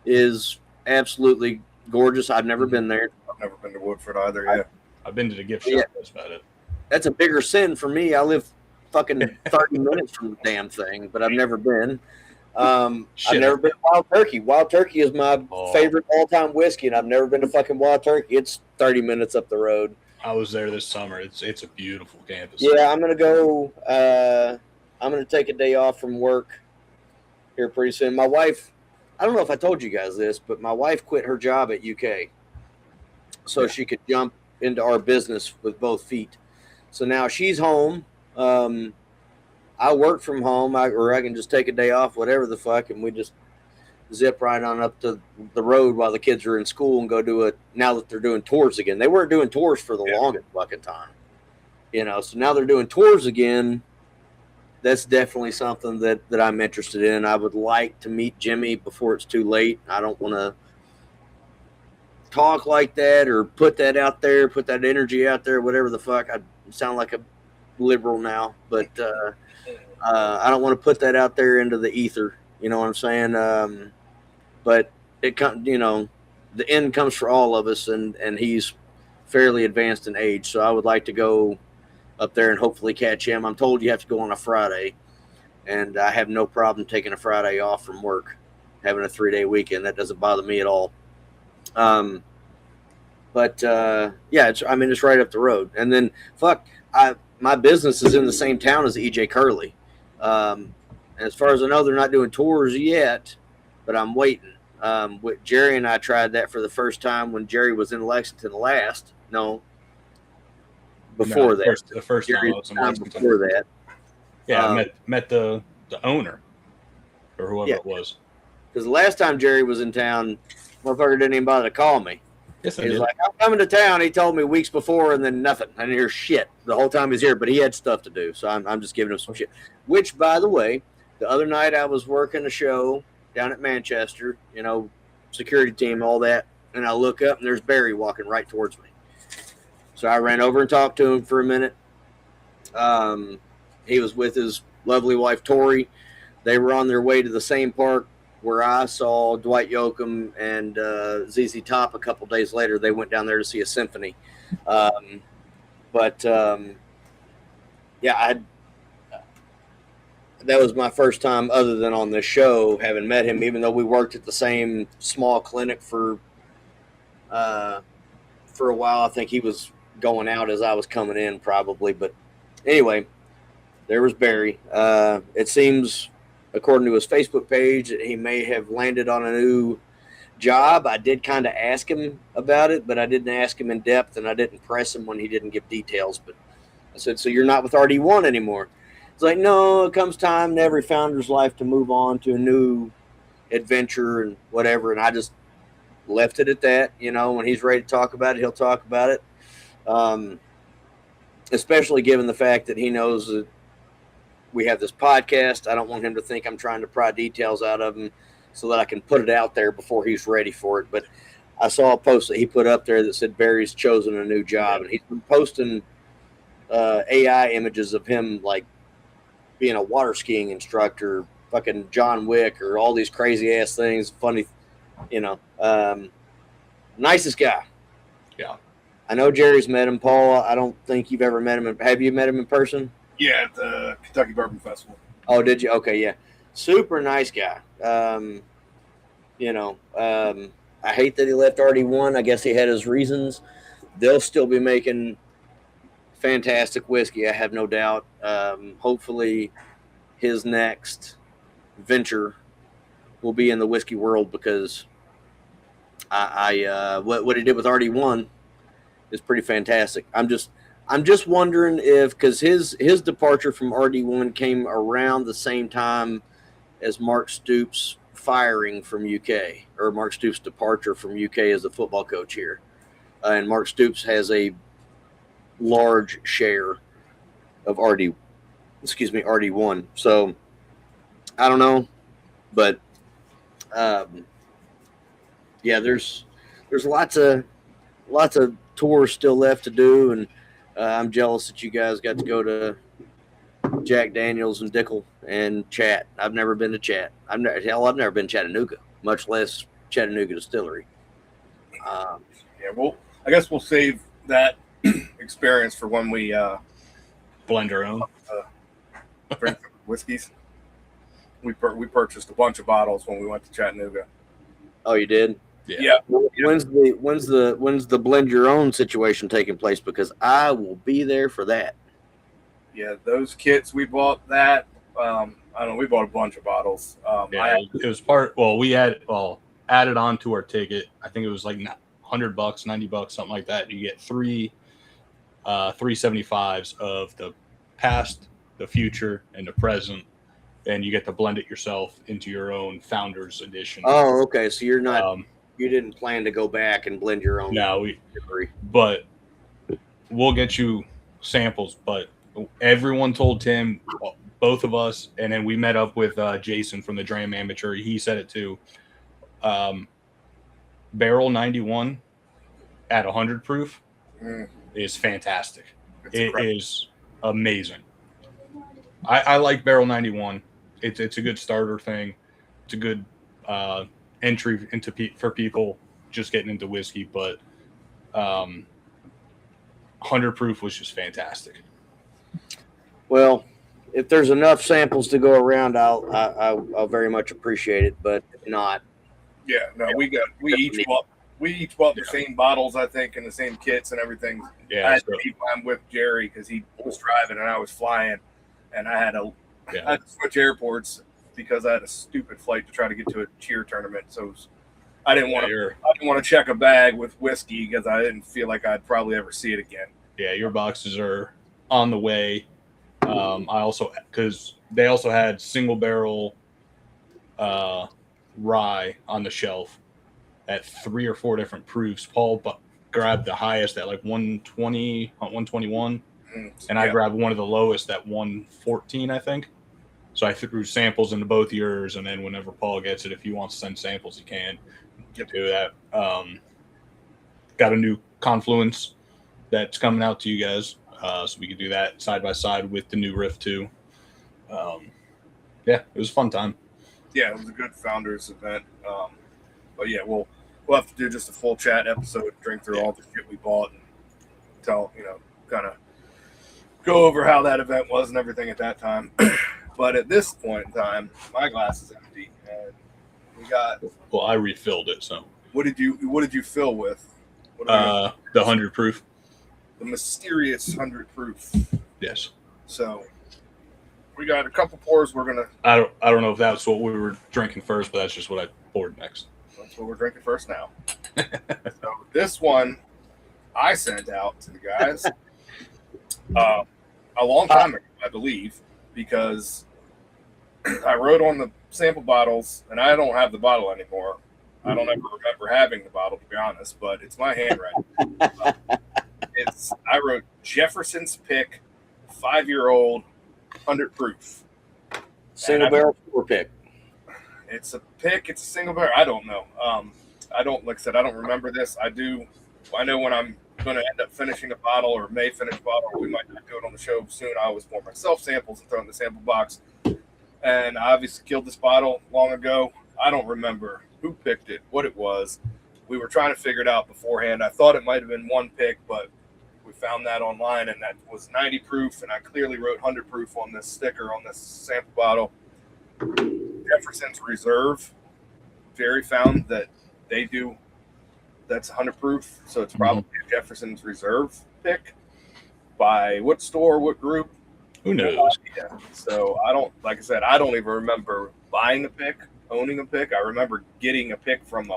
[SPEAKER 2] is absolutely gorgeous. I've never been there.
[SPEAKER 3] I've never been to Woodford either. Yeah.
[SPEAKER 4] I've been to the gift shop. Yeah. That's about it.
[SPEAKER 2] That's a bigger sin for me. I live fucking 30 minutes from the damn thing, but I've never been. I've never been to Wild Turkey. Wild Turkey is my favorite all-time whiskey, and I've never been to fucking Wild Turkey. It's 30 minutes up the road.
[SPEAKER 4] I was there this summer. It's a beautiful campus.
[SPEAKER 2] Yeah, I'm gonna go. I'm gonna take a day off from work here pretty soon. My wife, I don't know if I told you guys this, but my wife quit her job at UK so she could jump into our business with both feet. So now she's home. I work from home, or I can just take a day off, whatever the fuck, and we just zip right on up to the road while the kids are in school and go do it. Now that they're doing tours again, they weren't doing tours for the longest fucking time, So now they're doing tours again. That's definitely something that I'm interested in. I would like to meet Jimmy before it's too late. I don't want to talk like that or put that out there, put that energy out there, whatever the fuck. I sound like a liberal now, but I don't want to put that out there into the ether. You know what I'm saying? But it comes, the end comes for all of us, and he's fairly advanced in age. So I would like to go up there and hopefully catch him. I'm told you have to go on a Friday, and I have no problem taking a Friday off from work, having a 3-day weekend. That doesn't bother me at all. But it's right up the road. And then my business is in the same town as EJ Curley. As far as I know, they're not doing tours yet, but I'm waiting. Jerry and I tried that for the first time when Jerry was in Lexington before that.
[SPEAKER 4] The first time I was in Lexington.
[SPEAKER 2] Before that.
[SPEAKER 4] Yeah, I met the owner or whoever it was.
[SPEAKER 2] Because the last time Jerry was in town, motherfucker didn't even bother to call me.
[SPEAKER 4] Yes,
[SPEAKER 2] he was like, I'm coming to town. He told me weeks before, and then nothing. I didn't hear shit the whole time he's here, but he had stuff to do. So I'm just giving him some shit. Which, by the way, the other night I was working a show down at Manchester, security team, all that. And I look up and there's Barry walking right towards me. So I ran over and talked to him for a minute. He was with his lovely wife, Tori. They were on their way to the same park where I saw Dwight Yoakam and ZZ Top a couple days later. They went down there to see a symphony. Yeah, that was my first time, other than on this show, having met him, even though we worked at the same small clinic for a while. I think he was going out as I was coming in probably. But anyway, there was Barry. It seems, according to his Facebook page, that he may have landed on a new job. I did kind of ask him about it, but I didn't ask him in depth, and I didn't press him when he didn't give details. But I said, so you're not with RD1 anymore? It's like, no, it comes time in every founder's life to move on to a new adventure and whatever. And I just left it at that. When he's ready to talk about it, he'll talk about it. Especially given the fact that he knows that we have this podcast. I don't want him to think I'm trying to pry details out of him so that I can put it out there before he's ready for it. But I saw a post that he put up there that said Barry's chosen a new job, and he's been posting AI images of him like being a water skiing instructor, fucking John Wick, or all these crazy ass things. Funny, nicest guy.
[SPEAKER 4] Yeah.
[SPEAKER 2] I know Jerry's met him. Paul, I don't think you've ever met him. Have you met him in person?
[SPEAKER 3] Yeah, at the Kentucky Bourbon Festival.
[SPEAKER 2] Oh, did you? Okay, yeah. Super nice guy. I hate that he left RD1. I guess he had his reasons. They'll still be making fantastic whiskey, I have no doubt. Hopefully his next venture will be in the whiskey world, because what he did with RD1 is pretty fantastic. I'm just wondering if, because his departure from RD1 came around the same time as Mark Stoops' firing from UK, or Mark Stoops' departure from UK as a football coach here. And Mark Stoops has a large share of RD1. So I don't know, but yeah, there's lots of tours still left to do, and I'm jealous that you guys got to go to Jack Daniels and Dickel and Chat. I've never been to Chat. I've never been to Chattanooga, much less Chattanooga Distillery.
[SPEAKER 3] Yeah, well, I guess we'll save that experience for when we
[SPEAKER 4] blend our own
[SPEAKER 3] drink whiskeys. We purchased a bunch of bottles when we went to Chattanooga.
[SPEAKER 2] Oh, you did?
[SPEAKER 3] Yeah.
[SPEAKER 2] When's the blend your own situation taking place? Because I will be there for that.
[SPEAKER 3] Yeah, those kits we bought that. I don't know. We bought a bunch of bottles.
[SPEAKER 4] It was part. Well, we added on to our ticket. I think it was like $100, $90, something like that. You get three 375s of the past, the future, and the present, and you get to blend it yourself into your own Founders Edition.
[SPEAKER 2] Oh, okay. So you're not. You didn't plan to go back and blend your own.
[SPEAKER 4] No, but we'll get you samples. But everyone told Tim, both of us, and then we met up with Jason from the Dram Amateur. He said it too. Barrel 91 at 100 proof is fantastic. It is amazing. I like Barrel 91. It's a good starter thing. It's a good entry for people just getting into whiskey, but 100 proof was just fantastic. Well,
[SPEAKER 2] if there's enough samples to go around, I'll very much appreciate it. But if not,
[SPEAKER 3] yeah, no, we each bought the same bottles, I think, and the same kits and everything.
[SPEAKER 4] Yeah,
[SPEAKER 3] I had to keep mine with Jerry because he was driving and I was flying, and I had to switch airports because I had a stupid flight to try to get to a cheer tournament. So I didn't want to check a bag with whiskey because I didn't feel like I'd probably ever see it again.
[SPEAKER 4] Yeah, your boxes are on the way. Because they also had single barrel rye on the shelf at 3 or 4 different proofs. Paul grabbed the highest at like 120, 121, and I grabbed one of the lowest at 114, I think. So I threw samples into both yours, and then whenever Paul gets it, if he wants to send samples, he can get to that. Got a new Confluence that's coming out to you guys, so we could do that side by side with the new riff too. Yeah, it was a fun time.
[SPEAKER 3] Yeah, it was a good founders event. But yeah, we'll have to do just a full chat episode, drink through all the shit we bought, and tell, kind of go over how that event was and everything at that time. But at this point in time, my glass is empty, and we got.
[SPEAKER 4] Well, I refilled it. So
[SPEAKER 3] what did you fill with?
[SPEAKER 4] The 100 proof.
[SPEAKER 3] The mysterious 100 proof.
[SPEAKER 4] Yes.
[SPEAKER 3] So we got a couple pours. We're gonna.
[SPEAKER 4] I don't know if that's what we were drinking first, but that's just what I poured next.
[SPEAKER 3] That's what we're drinking first now. So this one I sent out to the guys a long time ago, I believe, because I wrote on the sample bottles, and I don't have the bottle anymore. I don't ever remember having the bottle, to be honest, but it's my handwriting. I wrote Jefferson's Pick, 5-year-old, 100 proof.
[SPEAKER 2] Single barrel 4-pick.
[SPEAKER 3] It's a pick. It's a single barrel. I don't know. Like I said, I don't remember this. I know when I'm going to end up finishing a bottle or may finish a bottle, or we might not do it on the show soon. I always pour myself samples and throw in the sample box. And I obviously killed this bottle long ago. I don't remember who picked it, what it was. We were trying to figure it out beforehand. I thought it might have been one pick, but we found that online, and that was 90 proof, and I clearly wrote 100 proof on this sticker on this sample bottle. Jefferson's Reserve. Jerry found that they do. That's 100 proof, so it's probably a Jefferson's Reserve pick. By what store, what group?
[SPEAKER 4] Who knows?
[SPEAKER 3] Yeah. So I don't even remember buying a pick, owning a pick. I remember getting a pick from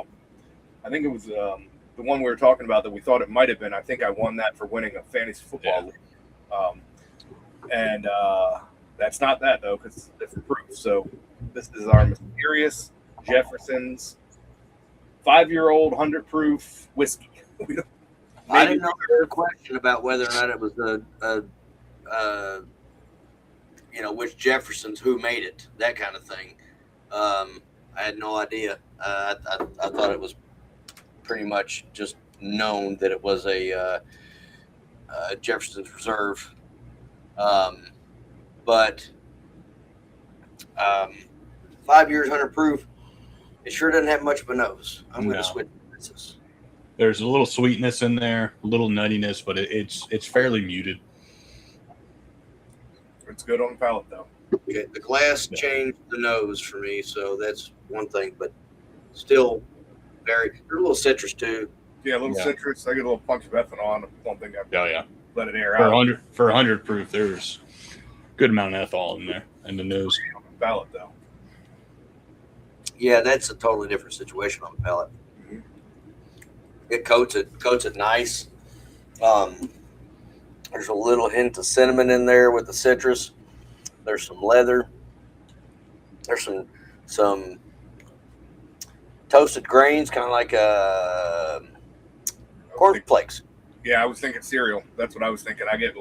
[SPEAKER 3] I think it was the one we were talking about that we thought it might have been. I think I won that for winning a fantasy football league. And that's not that, though, because it's different proof. So this is our mysterious Jefferson's 5-year-old 100 proof whiskey.
[SPEAKER 2] I didn't know there was a question about whether or not it was which Jeffersons, who made it, that kind of thing. I had no idea. I thought it was pretty much just known that it was a Jefferson's Reserve. But 5 years, 100 proof, it sure doesn't have much of a nose. I'm going to switch this.
[SPEAKER 4] There's a little sweetness in there, a little nuttiness, but it's fairly muted.
[SPEAKER 3] It's good on the palate, though.
[SPEAKER 2] Okay, the glass changed the nose for me, so that's one thing. But still, there's a little citrus too.
[SPEAKER 3] Yeah, a little citrus. I get a little punch of ethanol on it. One thing I let it air
[SPEAKER 4] for
[SPEAKER 3] out.
[SPEAKER 4] 100 proof, there's a good amount of ethanol in there, and the nose.
[SPEAKER 3] On the palate, though.
[SPEAKER 2] Yeah, that's a totally different situation on the palate. Mm-hmm. It coats it nice. There's a little hint of cinnamon in there with the citrus. There's some leather. There's some toasted grains, kind of like corn flakes.
[SPEAKER 3] Yeah, I was thinking cereal. That's what I was thinking. I get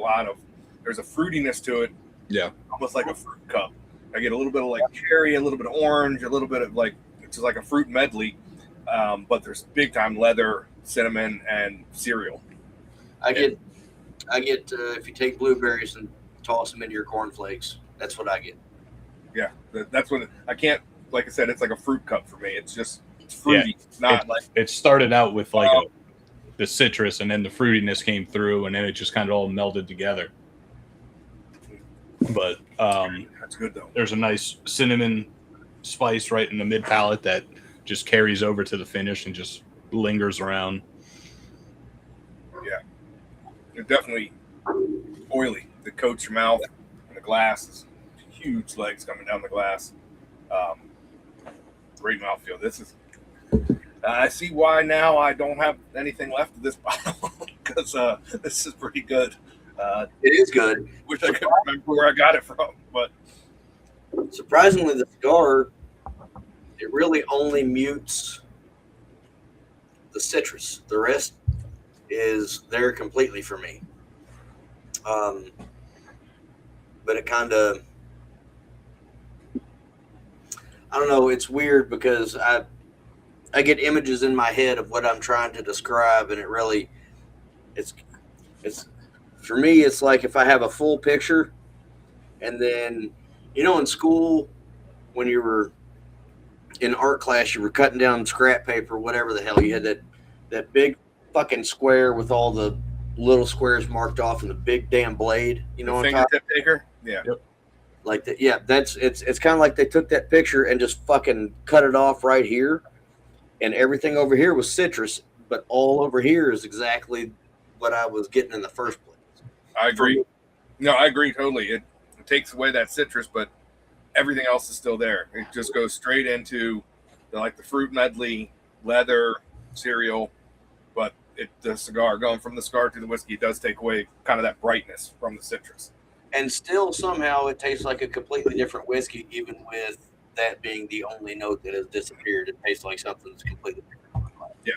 [SPEAKER 3] there's a fruitiness to it.
[SPEAKER 4] Yeah.
[SPEAKER 3] Almost like a fruit cup. I get a little bit of like cherry, a little bit of orange, a little bit of it's like a fruit medley. But there's big time leather, cinnamon, and cereal.
[SPEAKER 2] I get if you take blueberries and toss them into your cornflakes, that's what I get.
[SPEAKER 3] Yeah, that's what I can't. Like I said, it's like a fruit cup for me. It's fruity.
[SPEAKER 4] Yeah, it started out with the citrus, and then the fruitiness came through, and then it just kind of all melded together. But
[SPEAKER 3] that's good though.
[SPEAKER 4] There's a nice cinnamon spice right in the mid palate that just carries over to the finish and just lingers around.
[SPEAKER 3] Yeah, it's definitely oily. It coats your mouth, and the glass is huge legs coming down the glass. Great mouthfeel. This is. I see why now I don't have anything left of this bottle because this is pretty good.
[SPEAKER 2] It is good.
[SPEAKER 3] Wish I could remember where I got it from, but
[SPEAKER 2] surprisingly, the cigar, it really only mutes the citrus. The rest is there completely for me. But it kind of I don't know. It's weird because I get images in my head of what I'm trying to describe, and it's for me. It's like if I have a full picture, and then in school when you were in art class, you were cutting down scrap paper, whatever the hell. You had that big fucking square with all the little squares marked off and the big damn blade. On top.
[SPEAKER 3] Fingertip taker. Yeah.
[SPEAKER 4] Yep.
[SPEAKER 2] Like that. Yeah, it's kind of like they took that picture and just fucking cut it off right here, and everything over here was citrus, but all over here is exactly what I was getting in the first place.
[SPEAKER 3] I agree. No, I agree totally. It takes away that citrus, but everything else is still there. It just goes straight into the fruit medley, leather, cereal, but the cigar, going from the cigar to the whiskey, does take away kind of that brightness from the citrus.
[SPEAKER 2] And still somehow it tastes like a completely different whiskey, even with that being the only note that has disappeared. It tastes like something that's completely different.
[SPEAKER 3] Yeah.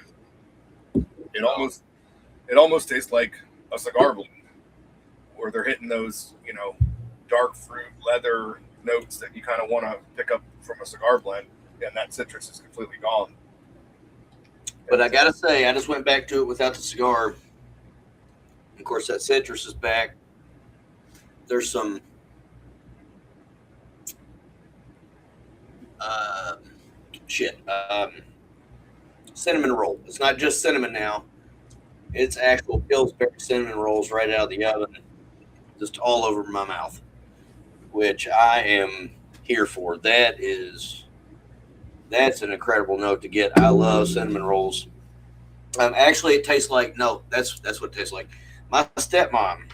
[SPEAKER 3] It almost tastes like a cigar blend, where they're hitting those, dark fruit, leather notes that you kind of want to pick up from a cigar blend, and that citrus is completely gone.
[SPEAKER 2] But I gotta say, I just went back to it without the cigar. Of course, that citrus is back. There's some cinnamon roll. It's not just cinnamon now. It's actual Pillsbury cinnamon rolls right out of the oven, just all over my mouth, which I am here for. That's an incredible note to get. I love cinnamon rolls. Actually, it tastes like that's what it tastes like. My stepmom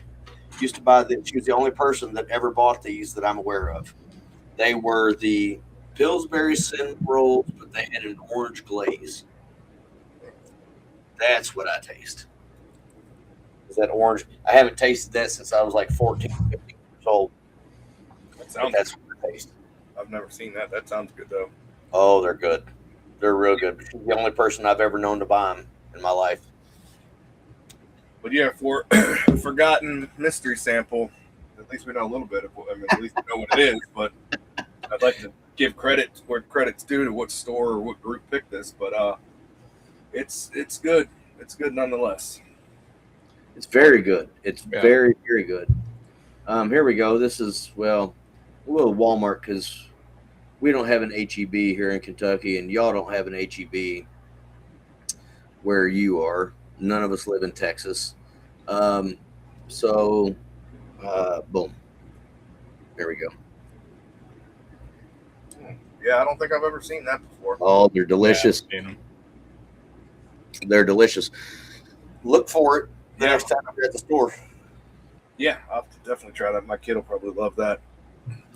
[SPEAKER 2] used to buy them. She was the only person that ever bought these that I'm aware of. They were the Pillsbury cinnamon rolls, but they had an orange glaze. That's what I taste. Is that orange? I haven't tasted that since I was like 14, 15 years old. That's what I taste.
[SPEAKER 3] I've never seen that. That sounds good, though.
[SPEAKER 2] Oh, they're good. They're real good. She's the only person I've ever known to buy them in my life.
[SPEAKER 3] But yeah, for a forgotten mystery sample, at least we know a little bit of at least we know what it is. But I'd like to give credit where credit's due to what store or what group picked this. But it's good. It's good nonetheless.
[SPEAKER 2] It's very good. It's very, very good. Here we go. This is, a little Walmart because we don't have an HEB here in Kentucky, and y'all don't have an HEB where you are. None of us live in Texas. Boom. There we go.
[SPEAKER 3] Yeah, I don't think I've ever seen that before.
[SPEAKER 2] Oh, they're delicious.
[SPEAKER 4] Yeah,
[SPEAKER 2] they're delicious. Look for it the next time I'm at the store.
[SPEAKER 3] Yeah, I'll have to definitely try that. My kid will probably love that.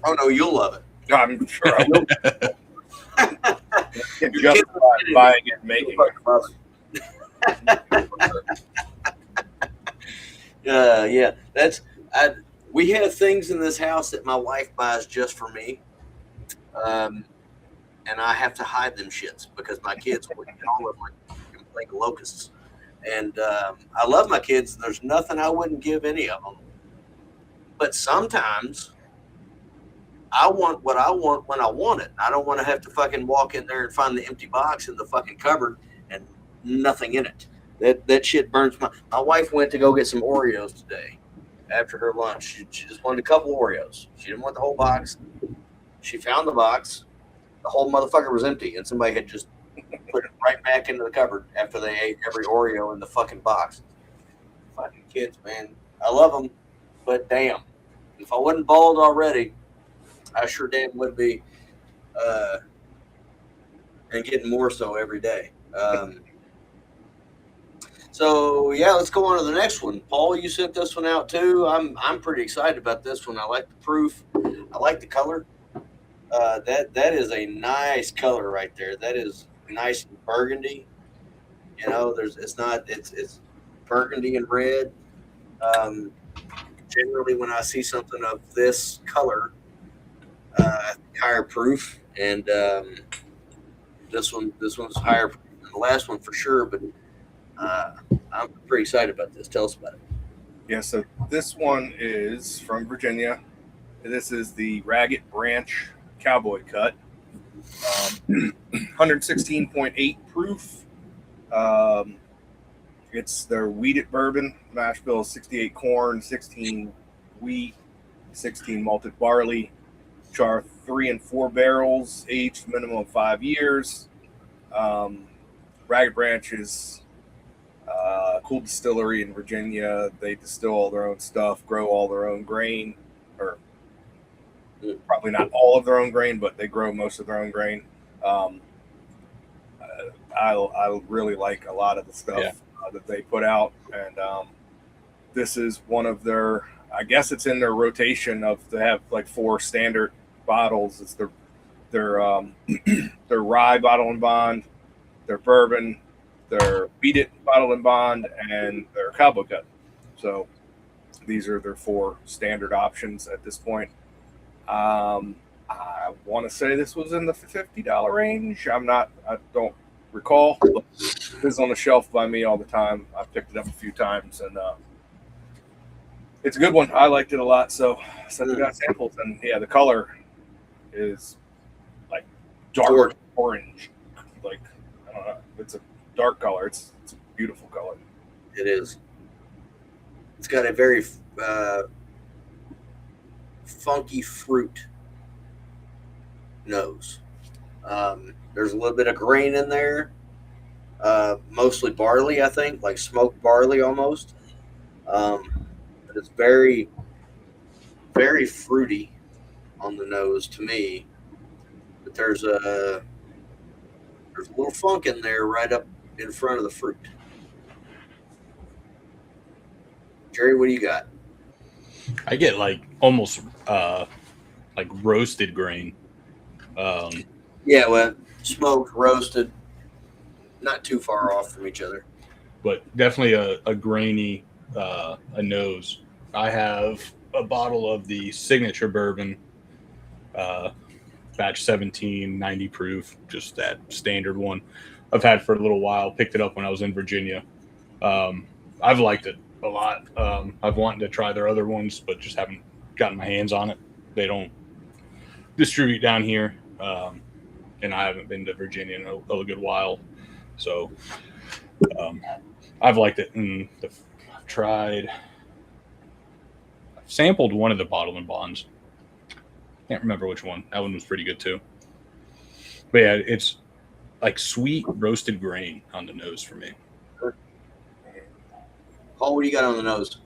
[SPEAKER 2] Oh, no, you'll love it.
[SPEAKER 3] I'm sure I will. Just buying it and making it.
[SPEAKER 2] Yeah, we have things in this house that my wife buys just for me, and I have to hide them shits because my kids would all of like locusts. And I love my kids. There's nothing I wouldn't give any of them. But sometimes I want what I want when I want it. I don't want to have to fucking walk in there and find the empty box in the fucking cupboard and nothing in it. That shit burns my wife went to go get some Oreos today after her lunch. She just wanted a couple Oreos. She didn't want the whole box. She found the box. The whole motherfucker was empty, and somebody had just put it right back into the cupboard after they ate every Oreo in the fucking box. Fucking kids, man. I love them, but damn. If I wasn't bald already, I sure damn would be, and getting more so every day. So yeah, let's go on to the next one. Paul, you sent this one out too. I'm pretty excited about this one. I like the proof. I like the color. That is a nice color right there. That is nice and burgundy. It's burgundy and red. Generally, when I see something of this color, higher proof, and this one's higher proof than the last one for sure. But I'm pretty excited about this. Tell us about it.
[SPEAKER 3] Yeah, so this one is from Virginia. This is the Ragged Branch Cowboy Cut. 116.8 proof. It's their wheated bourbon. Mash bill is 68 corn, 16 wheat, 16 malted barley. Char 3 and 4 barrels, aged minimum of 5 years. Ragged Branch is a cool distillery in Virginia. They distill all their own stuff, grow all their own grain, or probably not all of their own grain, but they grow most of their own grain. I really like a lot of the stuff that they put out, and this is one of their, I guess it's in their rotation of, they have like 4 standard bottles. It's their rye bottle and bond, their bourbon, their wheated bottle and bond, and their cowboy cut. So these are their 4 standard options at this point. I want to say this was in the $50 range. I don't recall, but this is on the shelf by me all the time. I've picked it up a few times, and it's a good one. I liked it a lot, so I sent you guys samples, and yeah, the color is like dark orange. Like, I don't know, it's a dark color. It's a beautiful color.
[SPEAKER 2] It is. It's got a very funky fruit nose. There's a little bit of grain in there, mostly barley, I think, like smoked barley almost. But it's very, very fruity on the nose to me. But there's a little funk in there right up in front of the fruit. Jerry, what do you got?
[SPEAKER 4] I get like almost like roasted grain.
[SPEAKER 2] Yeah, well, smoked, roasted, not too far off from each other.
[SPEAKER 4] But definitely a grainy a nose. I have a bottle of the signature bourbon, batch 17, 90 proof, just that standard one. I've had for a little while. Picked it up when I was in Virginia. I've liked it a lot. I've wanted to try their other ones, but just haven't gotten my hands on it. They don't distribute down here, and I haven't been to Virginia in a good while. So I've liked it, and I've sampled one of the bottle and bonds. Can't remember which one. That one was pretty good too. But yeah, it's like sweet roasted grain on the nose for me.
[SPEAKER 2] Paul, what do you got on the nose?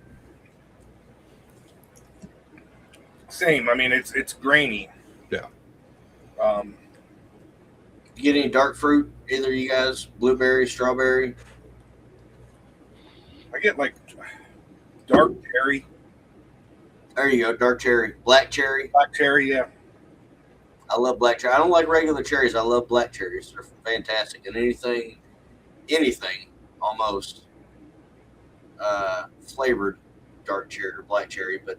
[SPEAKER 3] Same. I mean, it's grainy.
[SPEAKER 4] Yeah.
[SPEAKER 2] You get any dark fruit? Either of you guys? Blueberry, strawberry?
[SPEAKER 3] I get like dark cherry.
[SPEAKER 2] There you go, dark cherry. Black cherry?
[SPEAKER 3] Black cherry, yeah.
[SPEAKER 2] I love black cherry. I don't like regular cherries. I love black cherries. They're fantastic. And anything almost flavored dark cherry or black cherry. But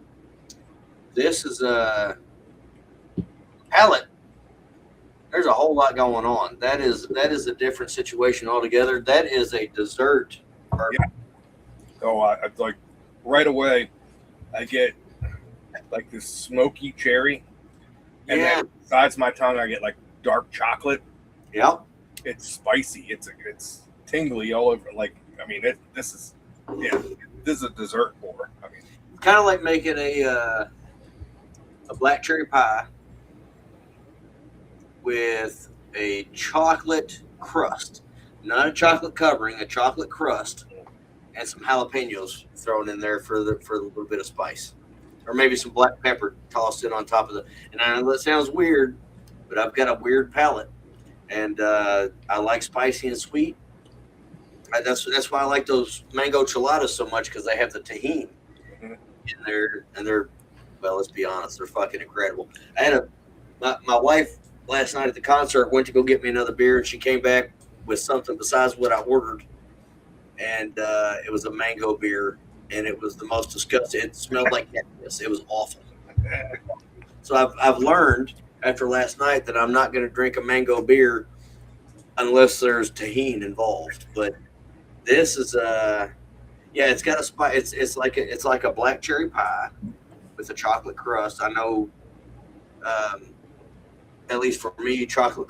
[SPEAKER 2] this is a palate. There's a whole lot going on. That is a different situation altogether. That is a dessert.
[SPEAKER 3] Yeah. So I like right away, I get like this smoky cherry, and then besides my tongue, I get like dark chocolate.
[SPEAKER 2] Yep.
[SPEAKER 3] It's spicy. It's tingly all over. Like, I mean, this is a dessert pour. I mean,
[SPEAKER 2] kind of like making a black cherry pie with a chocolate crust, not a chocolate covering, a chocolate crust, and some jalapenos thrown in there for a little bit of spice, or maybe some black pepper tossed in on top of and I know that sounds weird, but I've got a weird palate, and I like spicy and sweet. That's why I like those mango cheladas so much, because they have the tahini in there, and they're, well, let's be honest, they're fucking incredible. I had my wife last night at the concert went to go get me another beer, and she came back with something besides what I ordered, and it was a mango beer, and it was the most disgusting. It smelled like cactus. It was awful. So I've learned after last night that I'm not going to drink a mango beer unless there's tahini involved. But this is it's got a spice. It's like a black cherry pie with a chocolate crust. I know at least for me, chocolate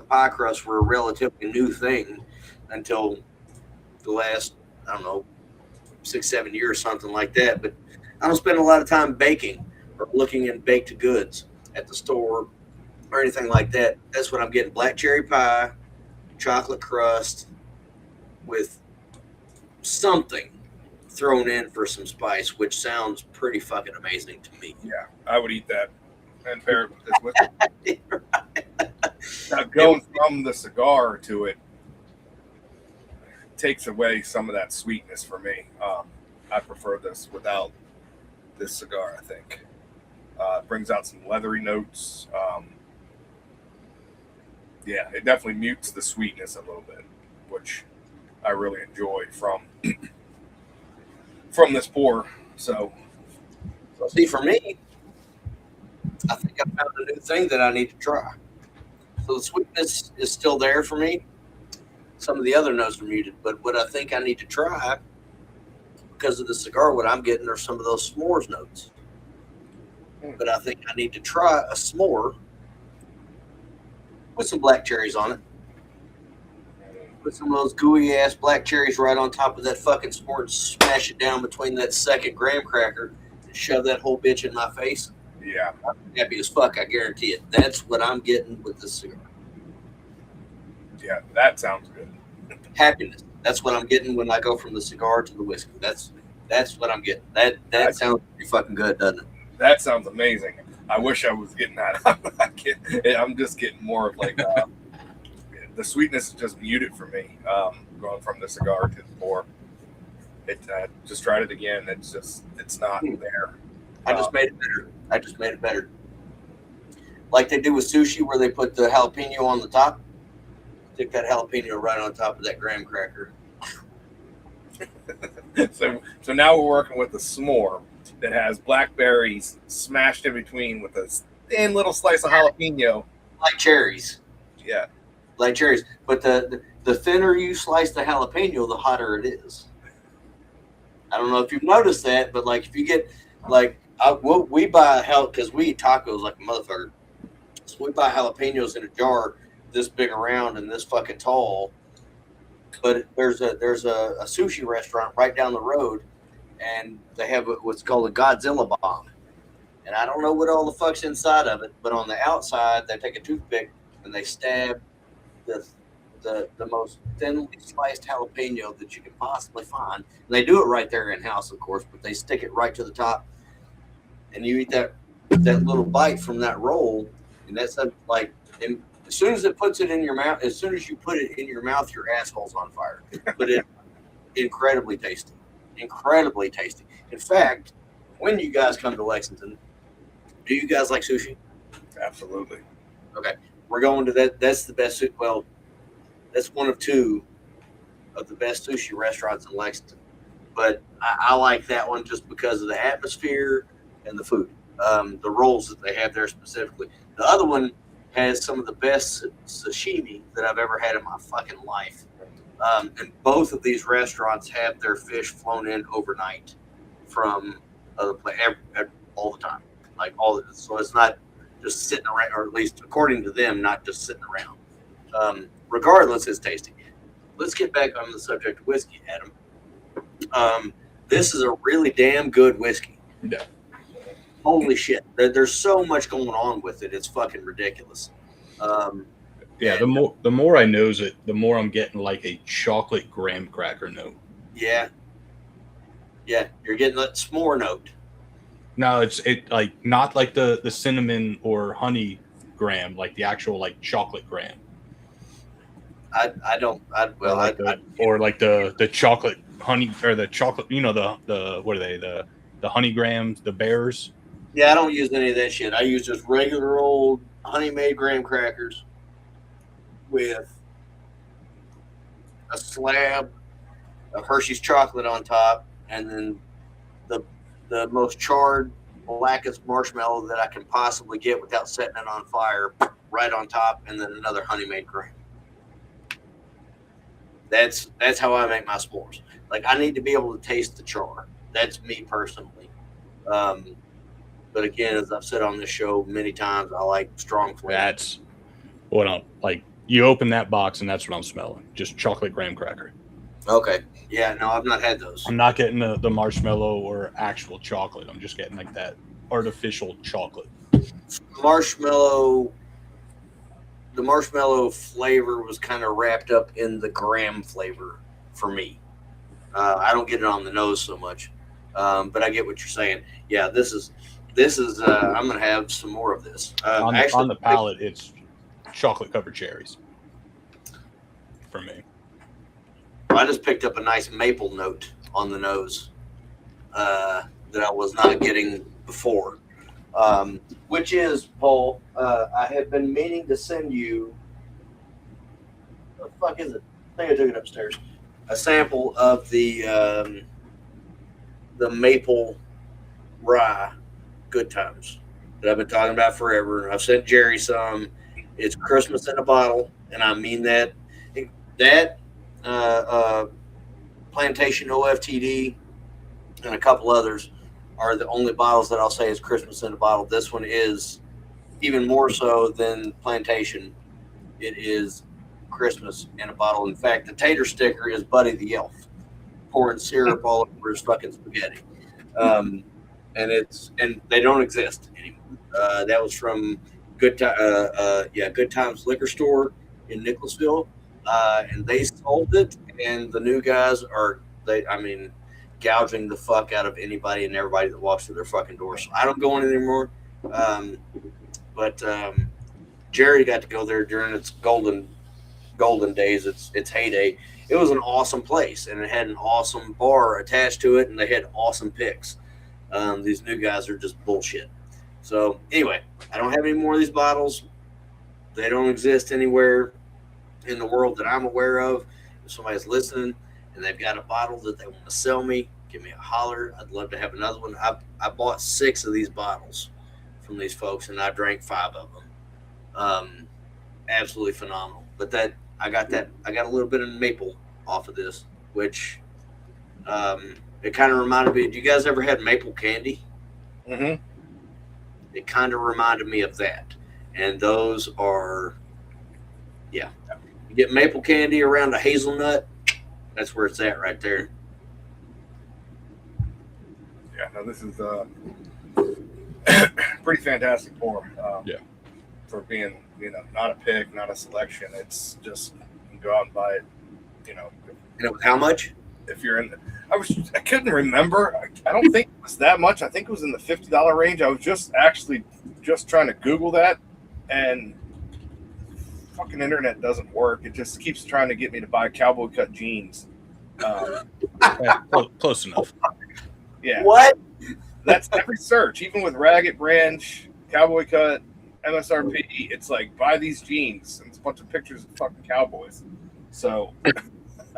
[SPEAKER 2] pie crusts were a relatively new thing until the last, I don't know, 6-7 years, something like that. But I don't spend a lot of time baking or looking in baked goods at the store or anything like that. That's what I'm getting: black cherry pie, chocolate crust with something thrown in for some spice, which sounds pretty fucking amazing to me.
[SPEAKER 3] Yeah, I would eat that and pair it with this whiskey. Now, going from the cigar to it takes away some of that sweetness for me. I prefer this without this cigar, I think. It brings out some leathery notes. Yeah, it definitely mutes the sweetness a little bit, which I really enjoy from this pour. So
[SPEAKER 2] see, for me, I think I found a new thing that I need to try. So the sweetness is still there for me. Some of the other notes are muted, but what I think I need to try, because of the cigar, what I'm getting are some of those s'mores notes. But I think I need to try a s'more with some black cherries on it. Put some of those gooey ass black cherries right on top of that fucking s'more and smash it down between that second graham cracker and shove that whole bitch in my face.
[SPEAKER 3] yeah,
[SPEAKER 2] I'm happy as fuck, I guarantee it. That's what I'm getting with this cigar.
[SPEAKER 3] yeah, that sounds good.
[SPEAKER 2] Happiness. That's what I'm getting when I go from the cigar to the whiskey. That's what I'm getting. That sounds pretty fucking good, doesn't it?
[SPEAKER 3] That sounds amazing. I wish I was getting that. I'm just getting more of like the sweetness is just muted for me. Going from the cigar to the pour. I just tried it again. It's not there.
[SPEAKER 2] I just made it better. Like they do with sushi, where they put the jalapeno on the top. Stick that jalapeno right on top of that graham cracker.
[SPEAKER 3] So now we're working with a s'more that has blackberries smashed in between with a thin little slice of jalapeno.
[SPEAKER 2] Like cherries.
[SPEAKER 3] Yeah.
[SPEAKER 2] Like cherries. But the thinner you slice the jalapeno, the hotter it is. I don't know if you've noticed that, but like if you get like we buy because we eat tacos like a motherfucker. So we buy jalapenos in a jar this big around and this fucking tall. But there's a sushi restaurant right down the road, and they have what's called a Godzilla bomb. And I don't know what all the fuck's inside of it, but on the outside they take a toothpick and they stab the most thinly sliced jalapeno that you can possibly find. And they do it right there in house, of course, but they stick it right to the top, and you eat that little bite from that roll, and that's like. And as soon as it puts it in your mouth, as soon as you put it in your mouth, your asshole's on fire. But it's incredibly tasty. Incredibly tasty. In fact, when you guys come to Lexington, do you guys like sushi?
[SPEAKER 3] Absolutely.
[SPEAKER 2] Okay. We're going to that. That's the best. Well, that's one of two of the best sushi restaurants in Lexington. But I like that one just because of the atmosphere and the food. The rolls that they have there specifically. The other one has some of the best sashimi that I've ever had in my fucking life. And both of these restaurants have their fish flown in overnight from other places all the time. So it's not just sitting around, or at least according to them, not just sitting around. Regardless, it's tasty. Let's get back on the subject of whiskey, Adam. This is a really damn good whiskey.
[SPEAKER 3] Yeah.
[SPEAKER 2] Holy shit. There's so much going on with it. It's fucking ridiculous.
[SPEAKER 4] Yeah, the more I nose it, the more I'm getting like a chocolate graham cracker note.
[SPEAKER 2] Yeah. Yeah, you're getting that s'more note.
[SPEAKER 4] No, it's like not like the cinnamon or honey graham, like the actual like chocolate graham. Or like the chocolate honey, or the chocolate, the what are they, the honey grams, the bears.
[SPEAKER 2] Yeah, I don't use any of that shit. I use just regular old honey-made graham crackers with a slab of Hershey's chocolate on top, and then the most charred, blackest marshmallow that I can possibly get without setting it on fire right on top, and then another honey-made graham. That's how I make my s'mores. Like, I need to be able to taste the char. That's me personally. But again, as I've said on this show many times, I like strong flavor.
[SPEAKER 4] That's what I'm like. You open that box, and that's what I'm smelling. Just chocolate graham cracker.
[SPEAKER 2] Okay. Yeah, no, I've not had those.
[SPEAKER 4] I'm not getting the marshmallow or actual chocolate. I'm just getting like that artificial chocolate.
[SPEAKER 2] Marshmallow. The marshmallow flavor was kind of wrapped up in the graham flavor for me. I don't get it on the nose so much, but I get what you're saying. Yeah, this is. I'm gonna have some more of this.
[SPEAKER 4] On the palate, it's chocolate covered cherries for me.
[SPEAKER 2] I just picked up a nice maple note on the nose that I was not getting before, which is, Paul, I have been meaning to send you, what the fuck is it? I think I took it upstairs. A sample of the maple rye Good Times that I've been talking about forever. I've sent Jerry some. It's Christmas in a bottle, and I mean that. That Plantation OFTD and a couple others are the only bottles that I'll say is Christmas in a bottle. This one is even more so than Plantation. It is Christmas in a bottle. In fact, the tater sticker is Buddy the Elf pouring syrup all over his fucking spaghetti. And they don't exist anymore. That was from Good Times Liquor Store in Nicholasville. And they sold it, and the new guys are gouging the fuck out of anybody and everybody that walks through their fucking door. So I don't go in anymore. But Jerry got to go there during its golden days, its heyday. It was an awesome place, and it had an awesome bar attached to it, and they had awesome picks. These new guys are just bullshit. So anyway, I don't have any more of these bottles. They don't exist anywhere in the world that I'm aware of. If somebody's listening and they've got a bottle that they want to sell me, give me a holler. I'd love to have another one. I bought 6 of these bottles from these folks, and I drank 5 of them. Absolutely phenomenal. But I got a little bit of maple off of this, which it kind of reminded me. Do you guys ever had maple candy?
[SPEAKER 3] Mm-hmm.
[SPEAKER 2] It kind of reminded me of that. And those are, yeah. You get maple candy around a hazelnut, that's where it's at right there.
[SPEAKER 3] Yeah, no, this is pretty fantastic pour. For being, not a pick, not a selection. It's just, you can go out and buy it,
[SPEAKER 2] And it was how much?
[SPEAKER 3] if you're in the, I couldn't remember. I don't think it was that much. I think it was in the $50 range. I was just trying to Google that, and fucking internet doesn't work. It just keeps trying to get me to buy cowboy cut jeans.
[SPEAKER 4] Close enough.
[SPEAKER 3] Yeah.
[SPEAKER 2] What?
[SPEAKER 3] That's every search, even with Ragged Branch, Cowboy Cut, MSRP. It's like, buy these jeans, and it's a bunch of pictures of fucking cowboys. So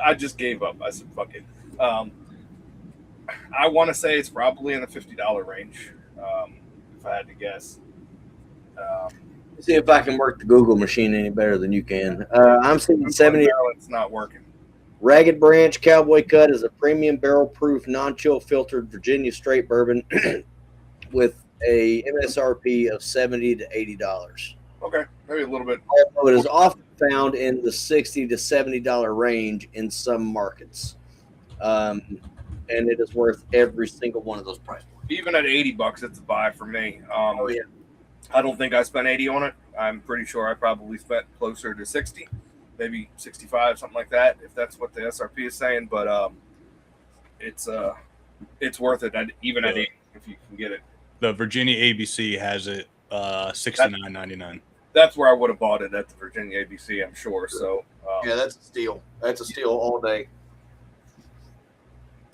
[SPEAKER 3] I just gave up. I said, fuck it. I want to say it's probably in the $50 range, if I had to guess.
[SPEAKER 2] See if I can work the Google machine any better than you can. I'm seeing 70.
[SPEAKER 3] It's not working.
[SPEAKER 2] Ragged Branch Cowboy Cut is a premium barrel-proof, non-chill filtered Virginia straight bourbon with a MSRP of $70 to $80.
[SPEAKER 3] Okay, maybe a little bit.
[SPEAKER 2] Although it is often found in the $60 to $70 range in some markets, and it is worth every single one of those price points.
[SPEAKER 3] Even at $80, it's a buy for me.
[SPEAKER 2] Oh yeah.
[SPEAKER 3] I don't think I spent 80 on it. I'm pretty sure I probably spent closer to 60, maybe 65, something like that, if that's what the SRP is saying. But it's worth it, even at 80 if you can get it.
[SPEAKER 4] The Virginia ABC has it $69.99.
[SPEAKER 3] That's where I would have bought it, at the Virginia ABC, I'm sure. So
[SPEAKER 2] Yeah, that's a steal. That's a steal all day.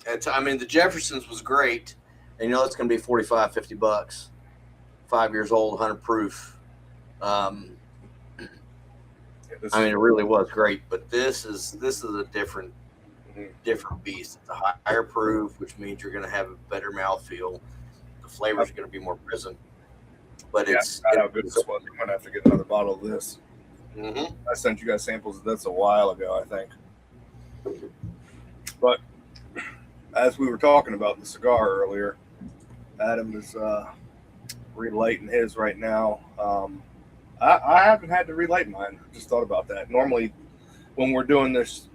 [SPEAKER 2] The Jefferson's was great, and it's going to be $45-$50. 5 years old, 100 proof. It really was great, but this is a different beast. It's a higher proof, which means you're going to have a better mouthfeel. The flavors are going to be more present. But it's
[SPEAKER 3] how good this was. I'm going to have to get another bottle of this.
[SPEAKER 2] Mm-hmm.
[SPEAKER 3] I sent you guys samples of this a while ago, I think. But as we were talking about the cigar earlier, Adam is relighting his right now. I haven't had to relight mine. Just thought about that. Normally, when we're doing this,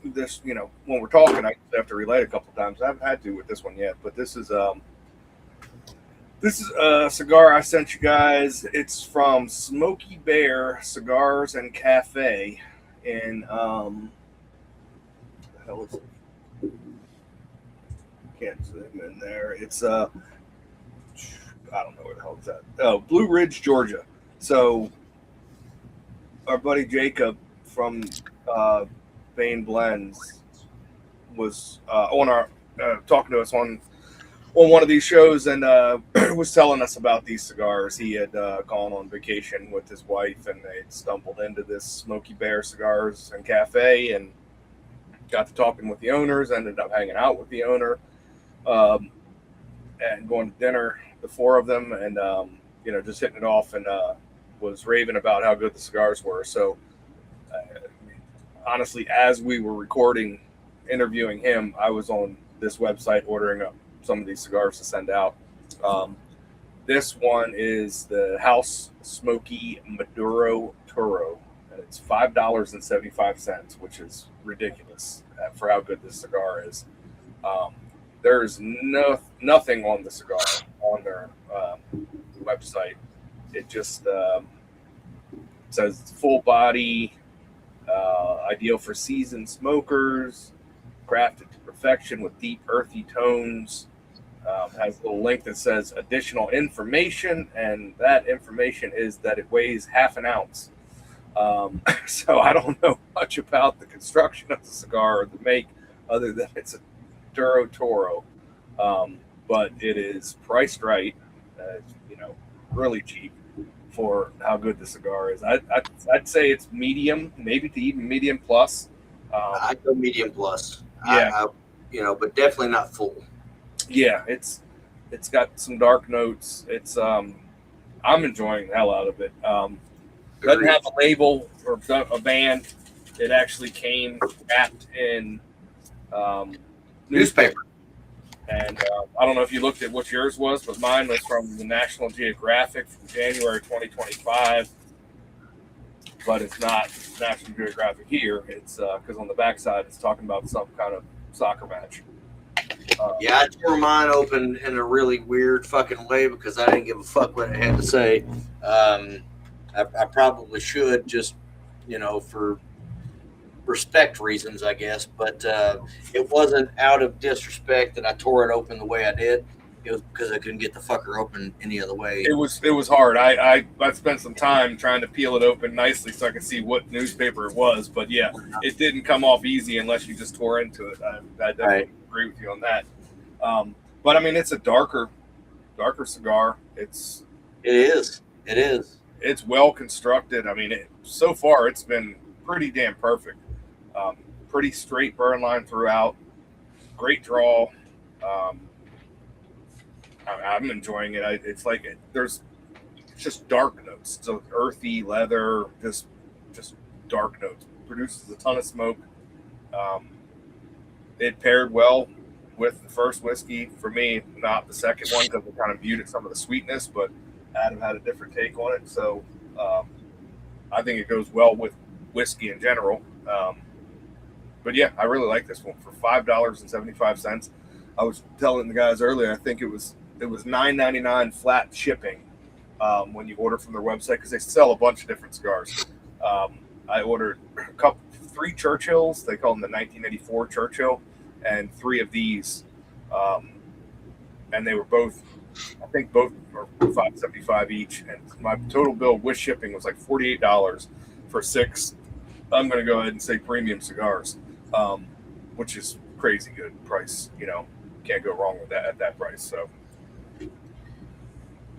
[SPEAKER 3] when we're talking, I have to relight a couple times. I haven't had to with this one yet, but this is a cigar I sent you guys. It's from Smokey Bear Cigars and Cafe in what the hell is it? Can't zoom in there. It's I don't know where the hell is that. Oh, Blue Ridge, Georgia. So our buddy Jacob from Bain Blends was on our talking to us on one of these shows and was telling us about these cigars. He had gone on vacation with his wife and they stumbled into this Smokey Bear Cigars and Cafe and got to talking with the owners, ended up hanging out with the owner and going to dinner, the four of them, and just hitting it off, and was raving about how good the cigars were. So honestly, as we were recording, interviewing him, I was on this website ordering up some of these cigars to send out. This one is the House Smokey Maduro Toro, and it's $5.75, which is ridiculous for how good this cigar is. There's nothing on the cigar on their website. It just says it's full body, ideal for seasoned smokers, crafted to perfection with deep earthy tones. Has a little link that says additional information, and that information is that it weighs half an ounce. So I don't know much about the construction of the cigar or the make, other than it's a Duro Toro, but it is priced right. Really cheap for how good the cigar is. I'd say it's medium, maybe to even medium plus.
[SPEAKER 2] I'd go medium plus.
[SPEAKER 3] Yeah,
[SPEAKER 2] but definitely not full.
[SPEAKER 3] Yeah, it's got some dark notes. It's I'm enjoying the hell out of it. Doesn't have a label or a band. It actually came wrapped in newspaper. And I don't know if you looked at what yours was, but mine was from the National Geographic from January 2025. But it's not National Geographic here. It's because on the backside it's talking about some kind of soccer match.
[SPEAKER 2] I tore mine open in a really weird fucking way because I didn't give a fuck what it had to say. I probably should just, for respect reasons, I guess. But it wasn't out of disrespect that I tore it open the way I did. It was because I couldn't get the fucker open any other way.
[SPEAKER 3] It was hard. I spent some time trying to peel it open nicely so I could see what newspaper it was. But yeah, it didn't come off easy unless you just tore into it. I definitely agree with you on that. But I mean, it's a darker cigar. It is. It's well constructed. I mean, so far it's been pretty damn perfect. Pretty straight burn line throughout. Great draw. I'm enjoying it. It's like there's just dark notes. So earthy, leather, just dark notes. Produces a ton of smoke. It paired well with the first whiskey for me, not the second one because it kind of muted some of the sweetness, but Adam had a different take on it. So I think it goes well with whiskey in general. But yeah, I really like this one for $5.75. I was telling the guys earlier, I think it was $9.99 flat shipping when you order from their website because they sell a bunch of different cigars. I ordered 3 Churchills. They call them the 1984 Churchill, and 3 of these, and they were both. I think both are $5.75 each, and my total bill with shipping was like $48 for 6. I'm going to go ahead and say premium cigars, which is crazy good price. Can't go wrong with that at that price. So.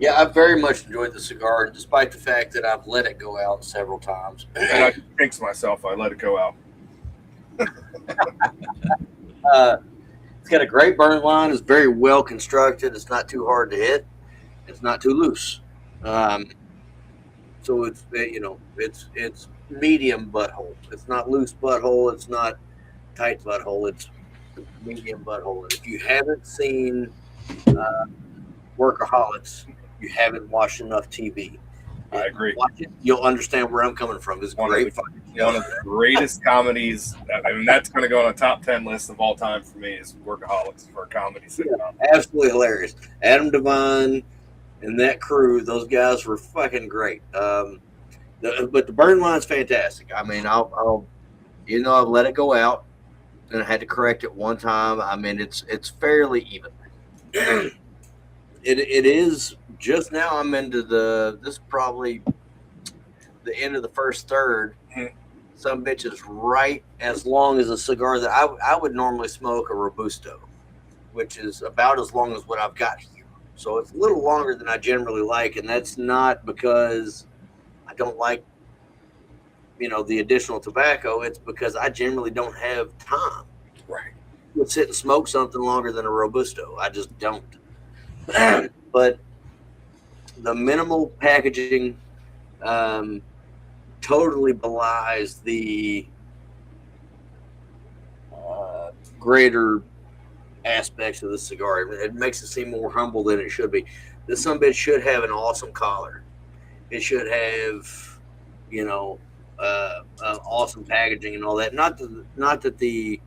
[SPEAKER 2] Yeah, I very much enjoyed the cigar, and despite the fact that I've let it go out several times.
[SPEAKER 3] And I jinx myself. I let it go out.
[SPEAKER 2] It's got a great burn line. It's very well constructed. It's not too hard to hit. It's not too loose. So it's it's medium butthole. It's not loose butthole. It's not tight butthole. It's medium butthole. And if you haven't seen Workaholics, you haven't watched enough TV.
[SPEAKER 3] I agree.
[SPEAKER 2] Watch it, you'll understand where I'm coming from. It's great.
[SPEAKER 3] One of the greatest comedies. I mean, that's going to go on a top 10 list of all time for me. Is Workaholics for a comedy sitcom.
[SPEAKER 2] Yeah, absolutely hilarious. Adam Devine and that crew, those guys were fucking great. But the burn line's fantastic. I mean, I'll I've let it go out and I had to correct it one time. I mean, it's fairly even. It is just now. I'm into this probably the end of the first third.
[SPEAKER 3] Mm-hmm.
[SPEAKER 2] Some bitch is right as long as a cigar that I would normally smoke a Robusto, which is about as long as what I've got here. So it's a little longer than I generally like, and that's not because I don't like the additional tobacco. It's because I generally don't have time.
[SPEAKER 3] Right.
[SPEAKER 2] To sit and smoke something longer than a Robusto. I just don't. But the minimal packaging totally belies the greater aspects of the cigar. It makes it seem more humble than it should be. This sumbitch should have an awesome collar. It should have, awesome packaging and all that. Not that the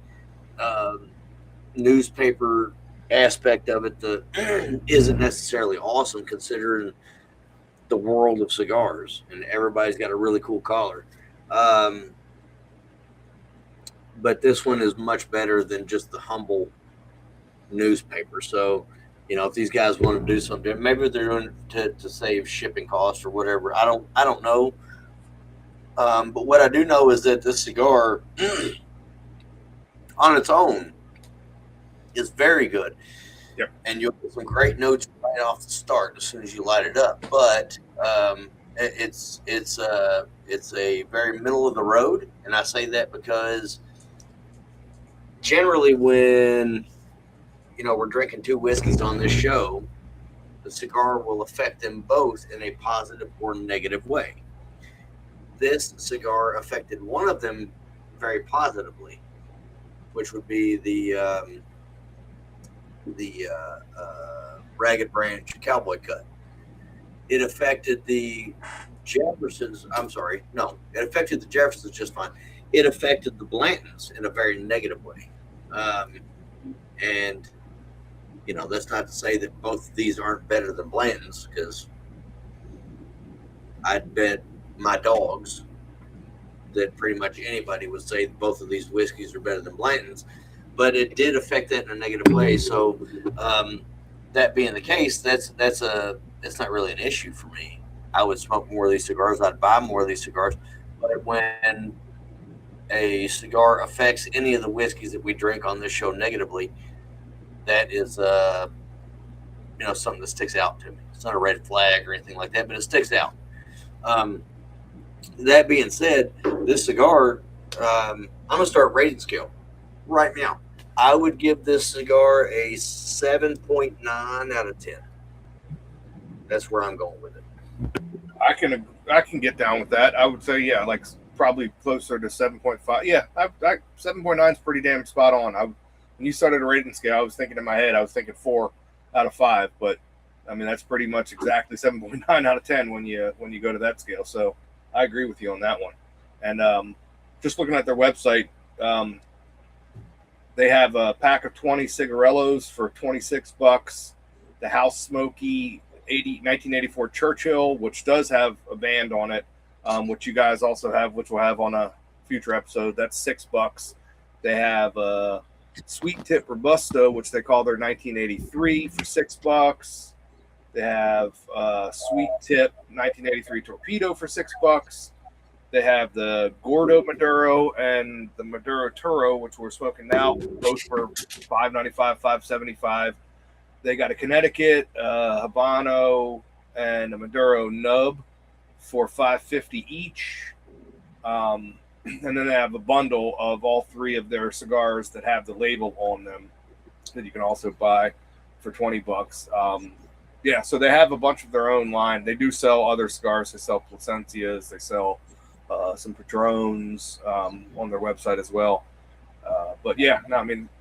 [SPEAKER 2] newspaper aspect of it isn't necessarily awesome, considering the world of cigars and everybody's got a really cool collar. But this one is much better than just the humble newspaper. So, if these guys want to do something, maybe they're doing it to save shipping costs or whatever. I don't know. But what I do know is that this cigar on its own is very good.
[SPEAKER 3] Yep.
[SPEAKER 2] And you'll get some great notes right off the start as soon as you light it up. But it's a very middle of the road, and I say that because generally when we're drinking two whiskeys on this show, the cigar will affect them both in a positive or negative way. This cigar affected one of them very positively, which would be the Ragged Branch Cowboy Cut. It affected the Jeffersons. It affected the Jeffersons just fine. It affected the Blantons in a very negative way. And that's not to say that both of these aren't better than Blantons, because I'd bet my dogs that pretty much anybody would say both of these whiskeys are better than Blantons. But it did affect that in a negative way. So that being the case, that's not really an issue for me. I would smoke more of these cigars. I'd buy more of these cigars. But when a cigar affects any of the whiskeys that we drink on this show negatively, that is something that sticks out to me. It's not a red flag or anything like that, but it sticks out. That being said, this cigar, I'm gonna start rating scale right now. I would give this cigar a 7.9 out of 10. That's where I'm going with it.
[SPEAKER 3] I can get down with that. I would say, like probably closer to 7.5. Yeah, 7.9 is pretty damn spot on. When you started a rating scale, I was thinking in my head, I was thinking 4 out of 5, but I mean that's pretty much exactly 7.9 out of 10 when you go to that scale. So I agree with you on that one. And just looking at their website, they have a pack of 20 cigarellos for $26. The House Smokey 1984 Churchill, which does have a band on it, which you guys also have, which we'll have on a future episode. That's $6. They have a Sweet Tip Robusto, which they call their 1983 for $6. They have Sweet Tip 1983 Torpedo for $6. They have the Gordo Maduro and the Maduro Toro, which we're smoking now, both for $5.95, $5.75. They got a Connecticut, Habano, and a Maduro Nub for $5.50 each. And then they have a bundle of all three of their cigars that have the label on them that you can also buy for $20. So they have a bunch of their own line. They do sell other cigars. They sell Placencias. They sell some Padrones on their website as well.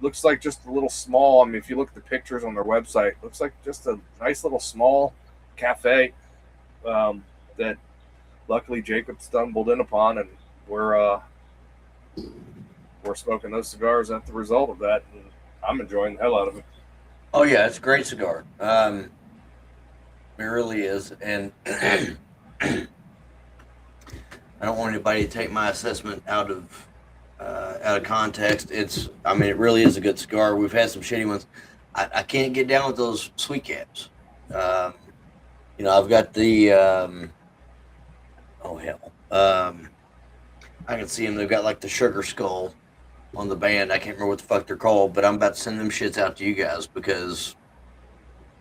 [SPEAKER 3] Looks like just a little small. I mean, if you look at the pictures on their website, looks like just a nice little small cafe that luckily Jacob stumbled in upon, and we're smoking those cigars at the result of that, and I'm enjoying the hell out of it.
[SPEAKER 2] Oh yeah, it's a great cigar. It really is, and I don't want anybody to take my assessment out of context. It really is a good cigar. We've had some shitty ones. I can't get down with those sweet caps. I've got the I can see them. They've got like the sugar skull on the band. I can't remember what the fuck they're called, but I'm about to send them shits out to you guys because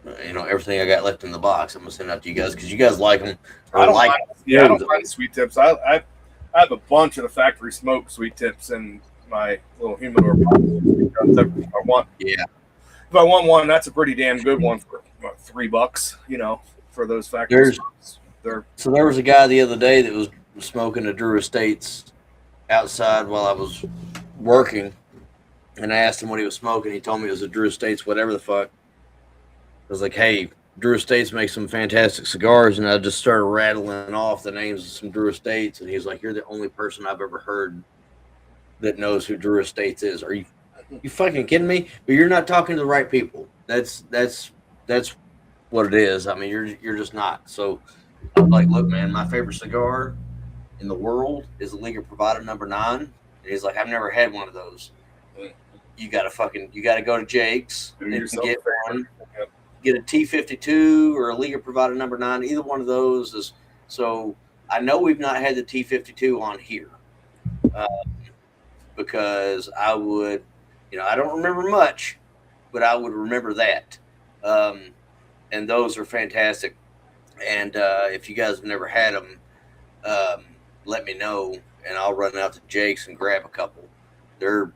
[SPEAKER 2] everything I got left in the box, I'm gonna send out to you guys because you guys like them.
[SPEAKER 3] I don't mind the sweet tips. I have a bunch of the factory smoke sweet tips in my little humidor box. If I want one, that's a pretty damn good one for what, $3, for those factory smokes.
[SPEAKER 2] So there was a guy the other day that was smoking a Drew Estates outside while I was working, and I asked him what he was smoking. He told me it was a Drew Estates, whatever the fuck. I was like, hey, Drew Estates makes some fantastic cigars, and I just started rattling off the names of some Drew Estates, and he's like, you're the only person I've ever heard that knows who Drew Estates is. Are you fucking kidding me? But you're not talking to the right people. That's what it is. I mean, you're just not. So I'm like, look, man, my favorite cigar in the world is the Liga Privada No. 9. And he's like, I've never had one of those. You gotta go to Jake's and get one. Get a T52 or a Liga Privada No. 9. Either one of those is. So I know we've not had the T52 on here because I would, I don't remember much, but I would remember that. And those are fantastic. And if you guys have never had them, let me know, and I'll run out to Jake's and grab a couple. They're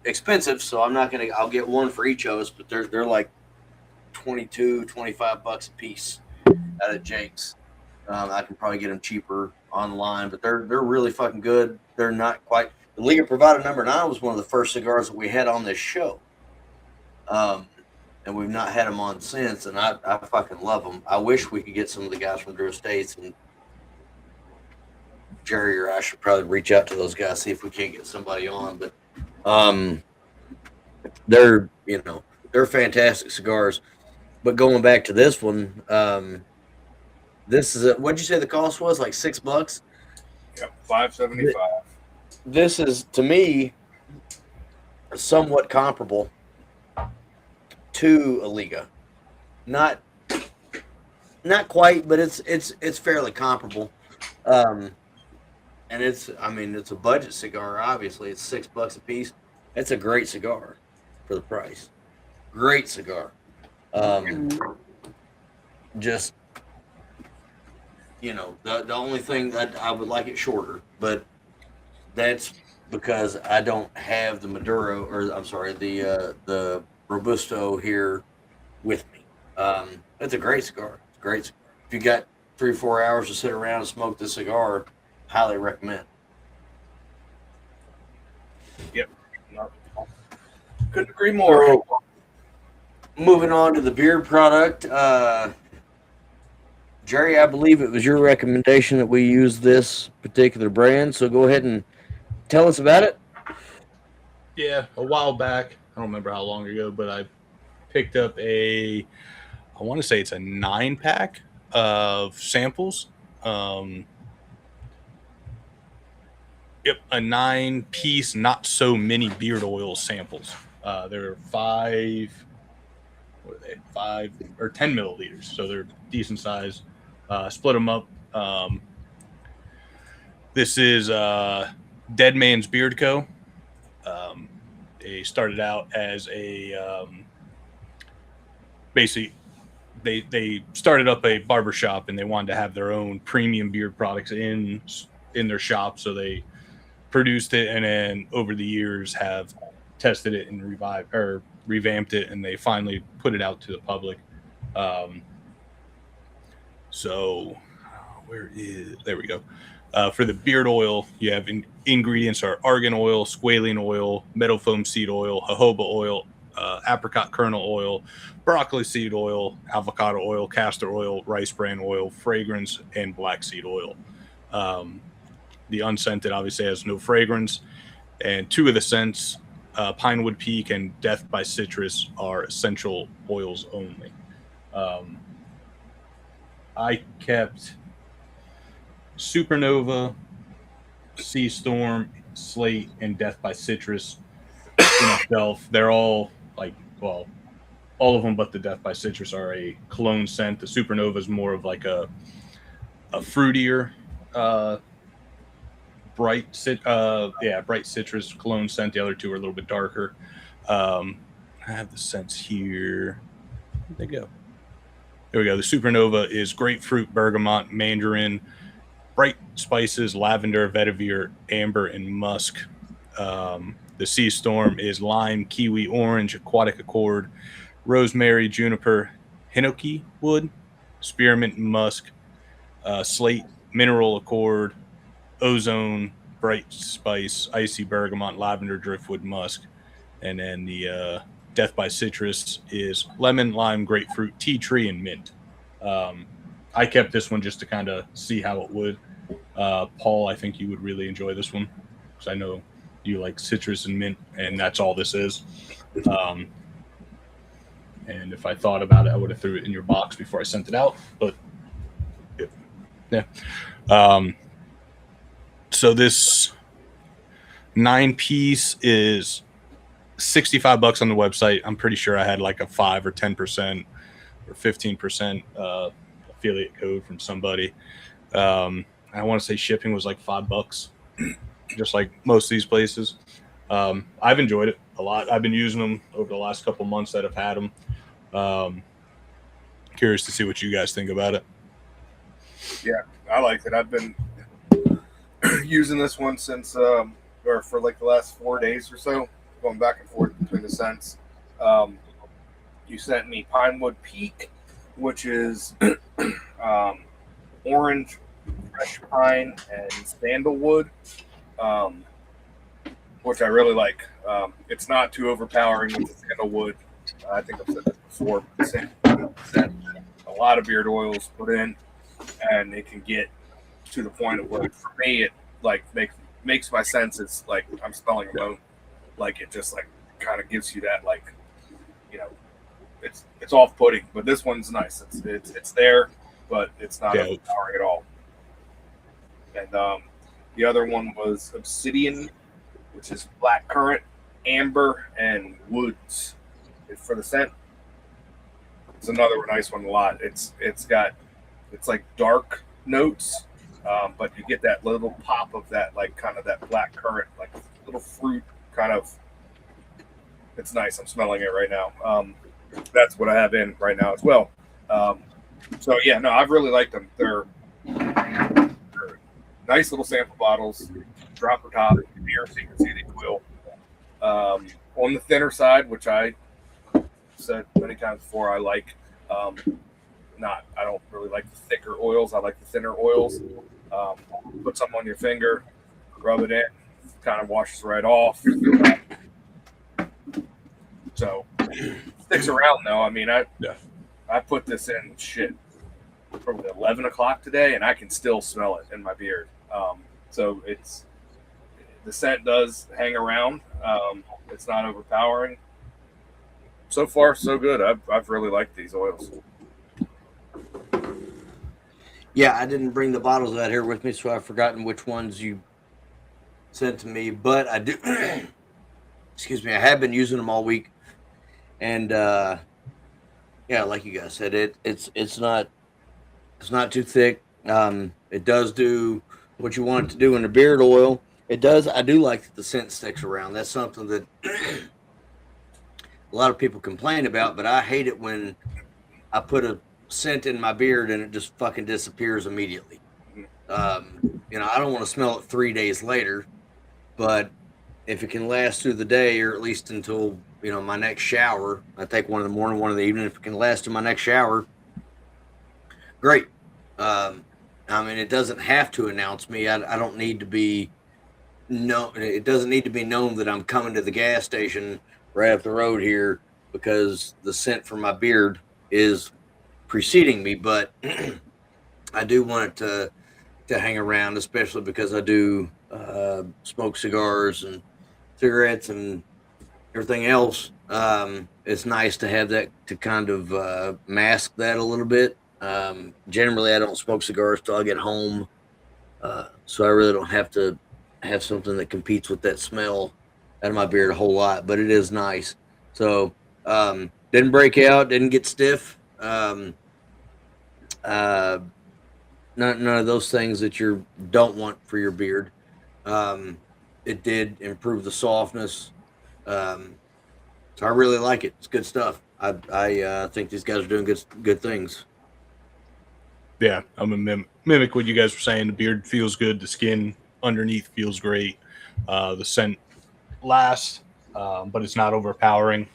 [SPEAKER 2] expensive, so I'll get one for each of us, but they're like $25 a piece out of Jake's. I can probably get them cheaper online, but they're really fucking good. They're not quite. The Liga Privada No. 9 was one of the first cigars that we had on this show. And we've not had them on since, and I fucking love them. I wish we could get some of the guys from Drew Estates, and Jerry or I should probably reach out to those guys, see if we can't get somebody on. But they're fantastic cigars. But going back to this one, this is what'd you say the cost was? Like $6?
[SPEAKER 3] Yep, $5.75.
[SPEAKER 2] This is, to me, somewhat comparable to a Liga. Not quite, but it's fairly comparable. And it's a budget cigar, obviously. It's $6 a piece. It's a great cigar for the price. Great cigar. Just the only thing that I would like it shorter, but that's because I don't have the Maduro, or I'm sorry, the Robusto here with me. It's a great cigar. It's a great cigar. If you got 3 or 4 hours to sit around and smoke this cigar, highly recommend.
[SPEAKER 3] Yep. Couldn't agree more.
[SPEAKER 2] So, moving on to the beard product. Jerry, I believe it was your recommendation that we use this particular brand, so go ahead and tell us about it.
[SPEAKER 4] Yeah, a while back. I don't remember how long ago, but I picked up I want to say it's a 9-pack of samples. Yep, a 9-piece, not so many beard oil samples. There are 5 or 10 milliliters, so they're decent size. Split them up. This is Dead Man's Beard Co. They started out as a basically they started up a barbershop, and they wanted to have their own premium beard products in their shop, so they produced it, and then over the years have tested it and revamped it, and they finally put it out to the public. So there we go. For the beard oil, you have ingredients are argan oil, squalene oil, meadow foam seed oil, jojoba oil, apricot kernel oil, broccoli seed oil, avocado oil, castor oil, rice bran oil, fragrance, and black seed oil. The unscented obviously has no fragrance, and 2 of the scents, Pinewood Peak and Death by Citrus, are essential oils only. I kept Supernova, Sea Storm, Slate, and Death by Citrus in a shelf. They're all all of them but the Death by Citrus are a cologne scent. The Supernova is more of like a fruitier, bright citrus cologne scent. The other 2 are a little bit darker. I have the scents here. Where'd they go? There we go. The Supernova is grapefruit, bergamot, mandarin, bright spices, lavender, vetiver, amber, and musk. The Sea Storm is lime, kiwi, orange, aquatic accord, rosemary, juniper, hinoki wood, spearmint, and musk. Slate, mineral accord, ozone, bright spice, icy bergamot, lavender, driftwood, musk. And then the Death by Citrus is lemon, lime, grapefruit, tea tree, and mint. I kept this one just to kind of see how it would. Paul, I think you would really enjoy this one because I know you like citrus and mint, and that's all this is. And if I thought about it, I would have threw it in your box before I sent it out. But yeah. So this 9-piece is $65 on the website. I'm pretty sure I had like a 5 or 10% or 15% affiliate code from somebody. I want to say shipping was like $5, just like most of these places. I've enjoyed it a lot. I've been using them over the last couple months that I've had them. Curious to see what you guys think about it.
[SPEAKER 3] Yeah, I like it. I've been using this one since, or for like the last 4 days or so, going back and forth between the scents. You sent me Pinewood Peak, which is orange, fresh pine, and sandalwood, which I really like. It's not too overpowering with the sandalwood. I think I've said this before. That a lot of beard oils put in, and it can get to the point of where, for me, it like makes my senses like I'm smelling a bone. Like it just like kind of gives you that like, you know, it's off-putting. But this one's nice. It's there, but it's not overpowering at all. And the other one was Obsidian, which is black currant, amber, and woods. For the scent, it's another nice one. A lot. It's like dark notes, but you get that little pop of that like kind of that black currant, like little fruit kind of. It's nice. I'm smelling it right now. That's what I have in right now as well. So yeah, no, I've really liked them. They're nice little sample bottles, dropper top, beer, so you can see the quill. On the thinner side, which I said many times before, I like I don't really like the thicker oils. I like the thinner oils. Put some on your finger, rub it in, kind of washes right off. So sticks around though. I mean, I put this in probably 11 o'clock today, and I can still smell it in my beard. So the scent does hang around. It's not overpowering. So far, so good. I've really liked these oils.
[SPEAKER 2] Yeah, I didn't bring the bottles out here with me, so I've forgotten which ones you sent to me. But I do. Excuse me. I have been using them all week, and yeah, like you guys said, it's not too thick. It does do what you want it to do in the beard oil. It does. I do like that the scent sticks around. That's something that a lot of people complain about, but I hate it when I put a scent in my beard and it just fucking disappears immediately. I don't want to smell it 3 days later, but if it can last through the day or at least until, my next shower, I take one in the morning, one in the evening. If it can last to my next shower, great. It doesn't have to announce me. I don't need to be it doesn't need to be known that I'm coming to the gas station right up the road here because the scent from my beard is preceding me, but I do want it to hang around, especially because I do smoke cigars and cigarettes and everything else. It's nice to have that to kind of mask that a little bit. Generally, I don't smoke cigars till I get home, so I really don't have to have something that competes with that smell out of my beard a whole lot. But it is nice. So didn't break out, didn't get stiff. Uh, none of those things that you don't want for your beard. It did improve the softness. So I really like it. It's good stuff. I think these guys are doing good things.
[SPEAKER 4] Yeah, I'm gonna mimic what you guys were saying. The beard feels good. The skin underneath feels great. The scent lasts, but it's not overpowering,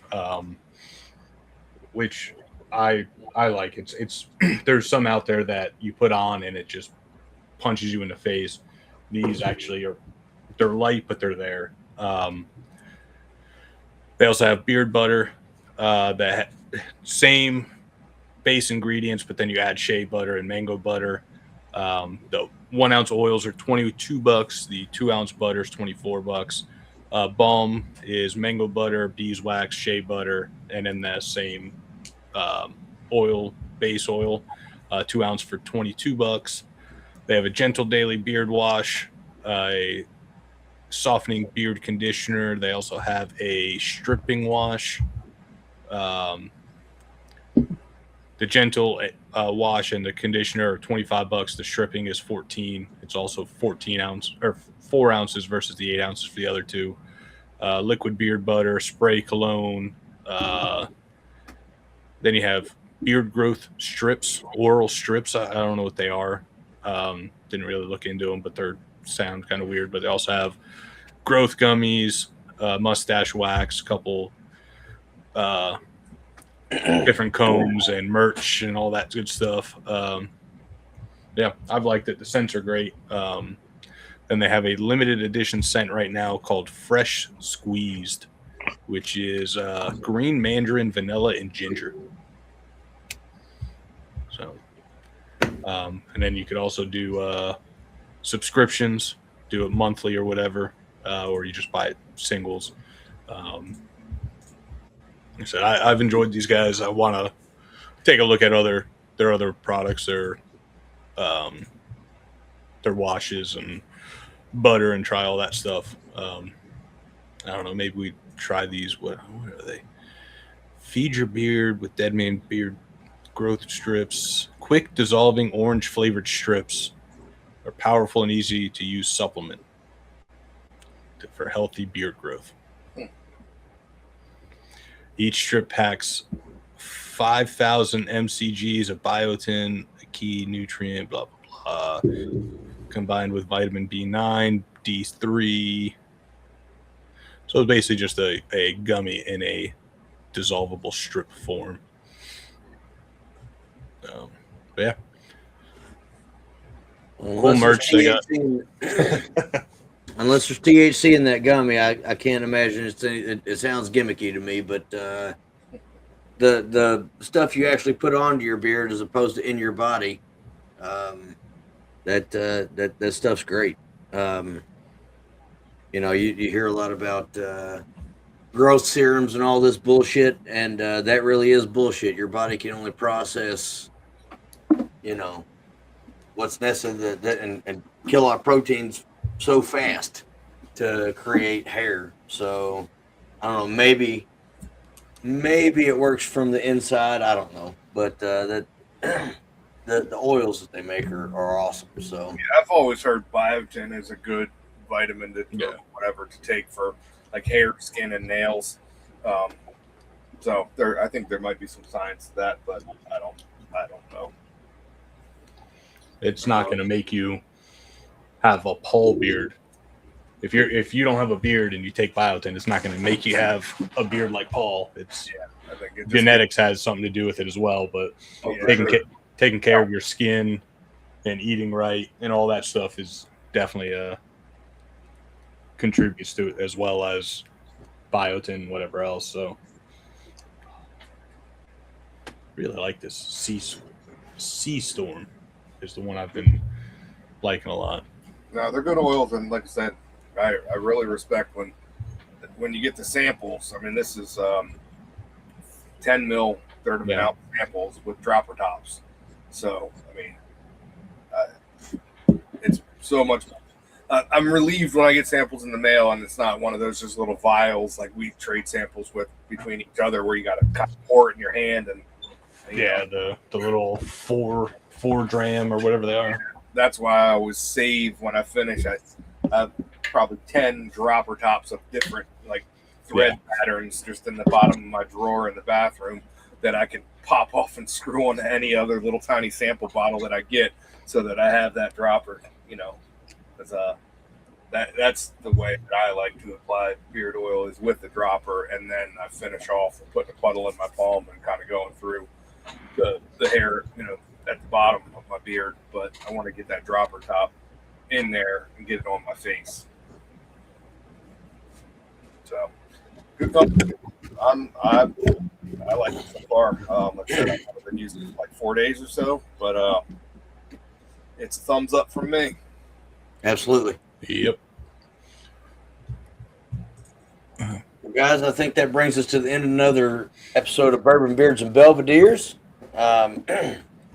[SPEAKER 4] which I like. It's there's some out there that you put on and it just punches you in the face. These actually they're light, but they're there. They also have beard butter, that same base ingredients, but then you add shea butter and mango butter. The 1 ounce oils are $22. The 2 ounce butter is $24. Balm is mango butter, beeswax, shea butter, and then that same oil, base oil, 2 ounce for $22. They have a gentle daily beard wash, a softening beard conditioner. They also have a stripping wash. The gentle wash and the conditioner are $25. The stripping is $14. It's also 14 ounce or 4 ounces versus the 8 ounces for the other two. Liquid beard butter, spray cologne. Then you have beard growth strips, oral strips. I don't know what they are. Didn't really look into them, but they sound kind of weird. But they also have growth gummies, mustache wax, a couple different combs and merch and all that good stuff. Yeah, I've liked it. The scents are great. Then they have a limited edition scent right now called Fresh Squeezed, which is green mandarin, vanilla, and ginger. So, and then you could also do subscriptions, do it monthly or whatever, or you just buy it singles. Like I said, I've enjoyed these guys. I want to take a look at their other products, their washes and butter, and try all that stuff. I don't know. Maybe we try these. What are they? Feed your beard with Dead Man Beard Growth Strips. Quick dissolving orange flavored strips are powerful and easy to use supplement for healthy beard growth. Each strip packs 5,000 mcgs of biotin, a key nutrient, blah, blah, blah, combined with vitamin B9, D3. So it's basically just a gummy in a dissolvable strip form. But yeah. Cool merch they got.
[SPEAKER 2] Unless there's THC in that gummy, I can't imagine it sounds gimmicky to me, but the stuff you actually put onto your beard as opposed to in your body, that stuff's great. You hear a lot about growth serums and all this bullshit, and that really is bullshit. Your body can only process, what's necessary and kill our proteins so fast to create hair. So I don't know, maybe it works from the inside. I don't know, but the oils that they make are awesome. So
[SPEAKER 3] yeah, I've always heard biotin is a good vitamin whatever to take for like hair, skin, and nails. So I think there might be some science to that, but I don't know.
[SPEAKER 4] It's not going to make you have a Paul beard. If you don't have a beard and you take biotin, it's not going to make you have a beard like Paul. It's
[SPEAKER 3] I think it
[SPEAKER 4] genetics has something to do with it as well. But taking care of your skin and eating right and all that stuff is definitely contributes to it, as well as biotin, whatever else. So Really like this Sea Storm is the one I've been liking a lot.
[SPEAKER 3] No, they're good oils, and like I said, I really respect when you get the samples. I mean, this is 10 mil, third of an ounce samples with dropper tops. So, I mean, it's so much. I'm relieved when I get samples in the mail, and it's not one of those just little vials like we trade samples with between each other, where you got to kind of pour it in your hand and.
[SPEAKER 4] The little four dram or whatever they are.
[SPEAKER 3] That's why I always save when I finish. I have probably 10 dropper tops of different like thread patterns just in the bottom of my drawer in the bathroom that I can pop off and screw onto any other little tiny sample bottle that I get, so that I have that dropper. Because that's the way that I like to apply beard oil, is with the dropper, and then I finish off with putting a puddle in my palm and kind of going through the hair, at the bottom of my beard. But I want to get that dropper top in there and get it on my face. So good company. I like it so far. Like I said, I've been using it like 4 days or so, but it's a thumbs up from me.
[SPEAKER 2] Absolutely.
[SPEAKER 4] Yep.
[SPEAKER 2] Guys, I think that brings us to the end of another episode of Bourbon, Beards, and Belvederes.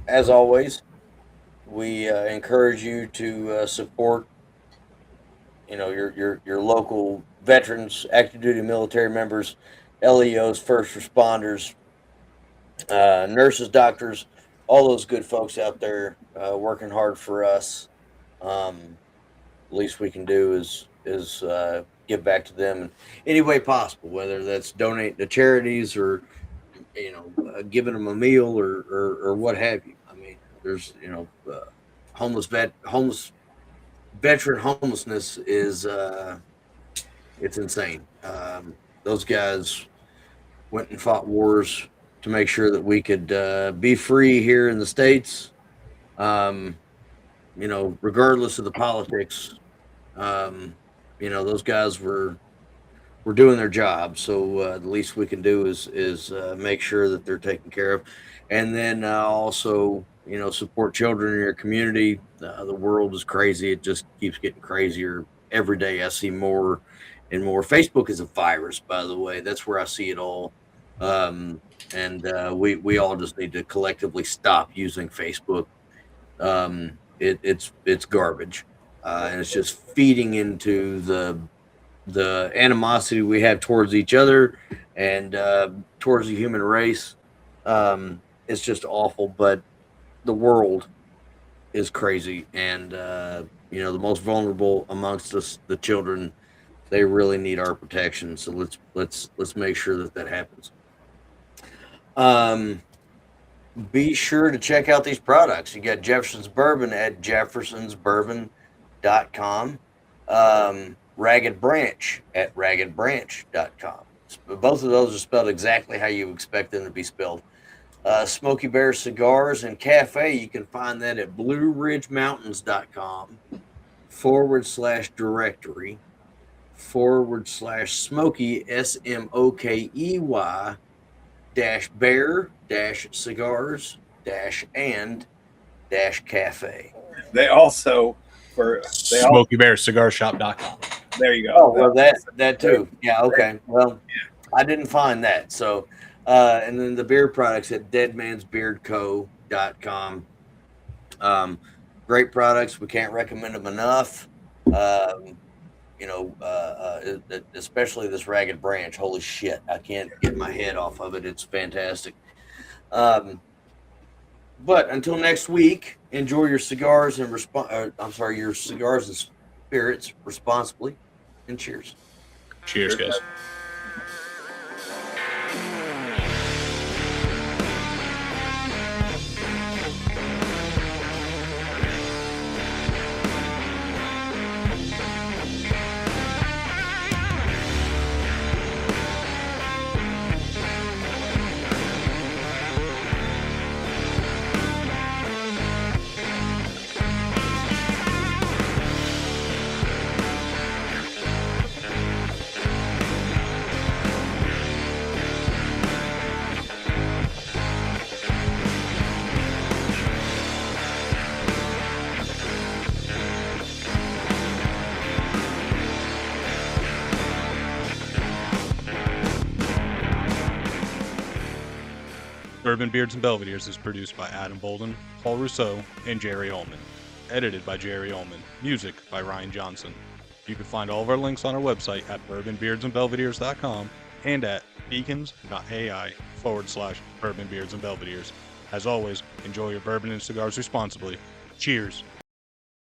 [SPEAKER 2] As always, we encourage you to support, your local veterans, active duty military members, LEOs, first responders, nurses, doctors, all those good folks out there working hard for us. Least we can do is give back to them in any way possible, whether that's donate to charities or giving them a meal or what have you. I mean, there's veteran homelessness is it's insane. Those guys went and fought wars to make sure that we could be free here in the States. Regardless of the politics, those guys were doing their job. So the least we can do is make sure that they're taken care of, and then also support children in your community. The world is crazy; it just keeps getting crazier every day. I see more and more. Facebook is a virus, by the way. That's where I see it all, and we all just need to collectively stop using Facebook. It's garbage, and it's just feeding into the animosity we have towards each other and towards the human race. It's just awful, but the world is crazy, and the most vulnerable amongst us, the children, they really need our protection. So let's make sure that happens. Be sure to check out these products. You got Jefferson's Bourbon at jeffersonsbourbon.com. Ragged Branch at raggedbranch.com. Both of those are spelled exactly how you expect them to be spelled. Smokey Bear Cigars and Cafe, you can find that at blueridgemountains.com/directory/Smokey SMOKEY -bear-cigars-and-cafe.
[SPEAKER 3] They also
[SPEAKER 4] SmokeyBearCigarShop.com.
[SPEAKER 3] There you go.
[SPEAKER 2] Oh, well, that too. Yeah, okay. Well, I didn't find that. So, and then the beard products at deadmansbeardco.com. Great products. We can't recommend them enough. Especially this Ragged Branch. Holy shit. I can't get my head off of it. It's fantastic. But until next week, enjoy your cigars and your cigars and spirits responsibly, and cheers.
[SPEAKER 4] Cheers, guys. Bourbon Beards and Belvederes is produced by Adam Bolden, Paul Rousseau, and Jerry Ullman. Edited by Jerry Ullman. Music by Ryan Johnson. You can find all of our links on our website at bourbonbeardsandbelvederes.com and at beacons.ai/Bourbon Beards and Belvederes. As always, enjoy your bourbon and cigars responsibly. Cheers.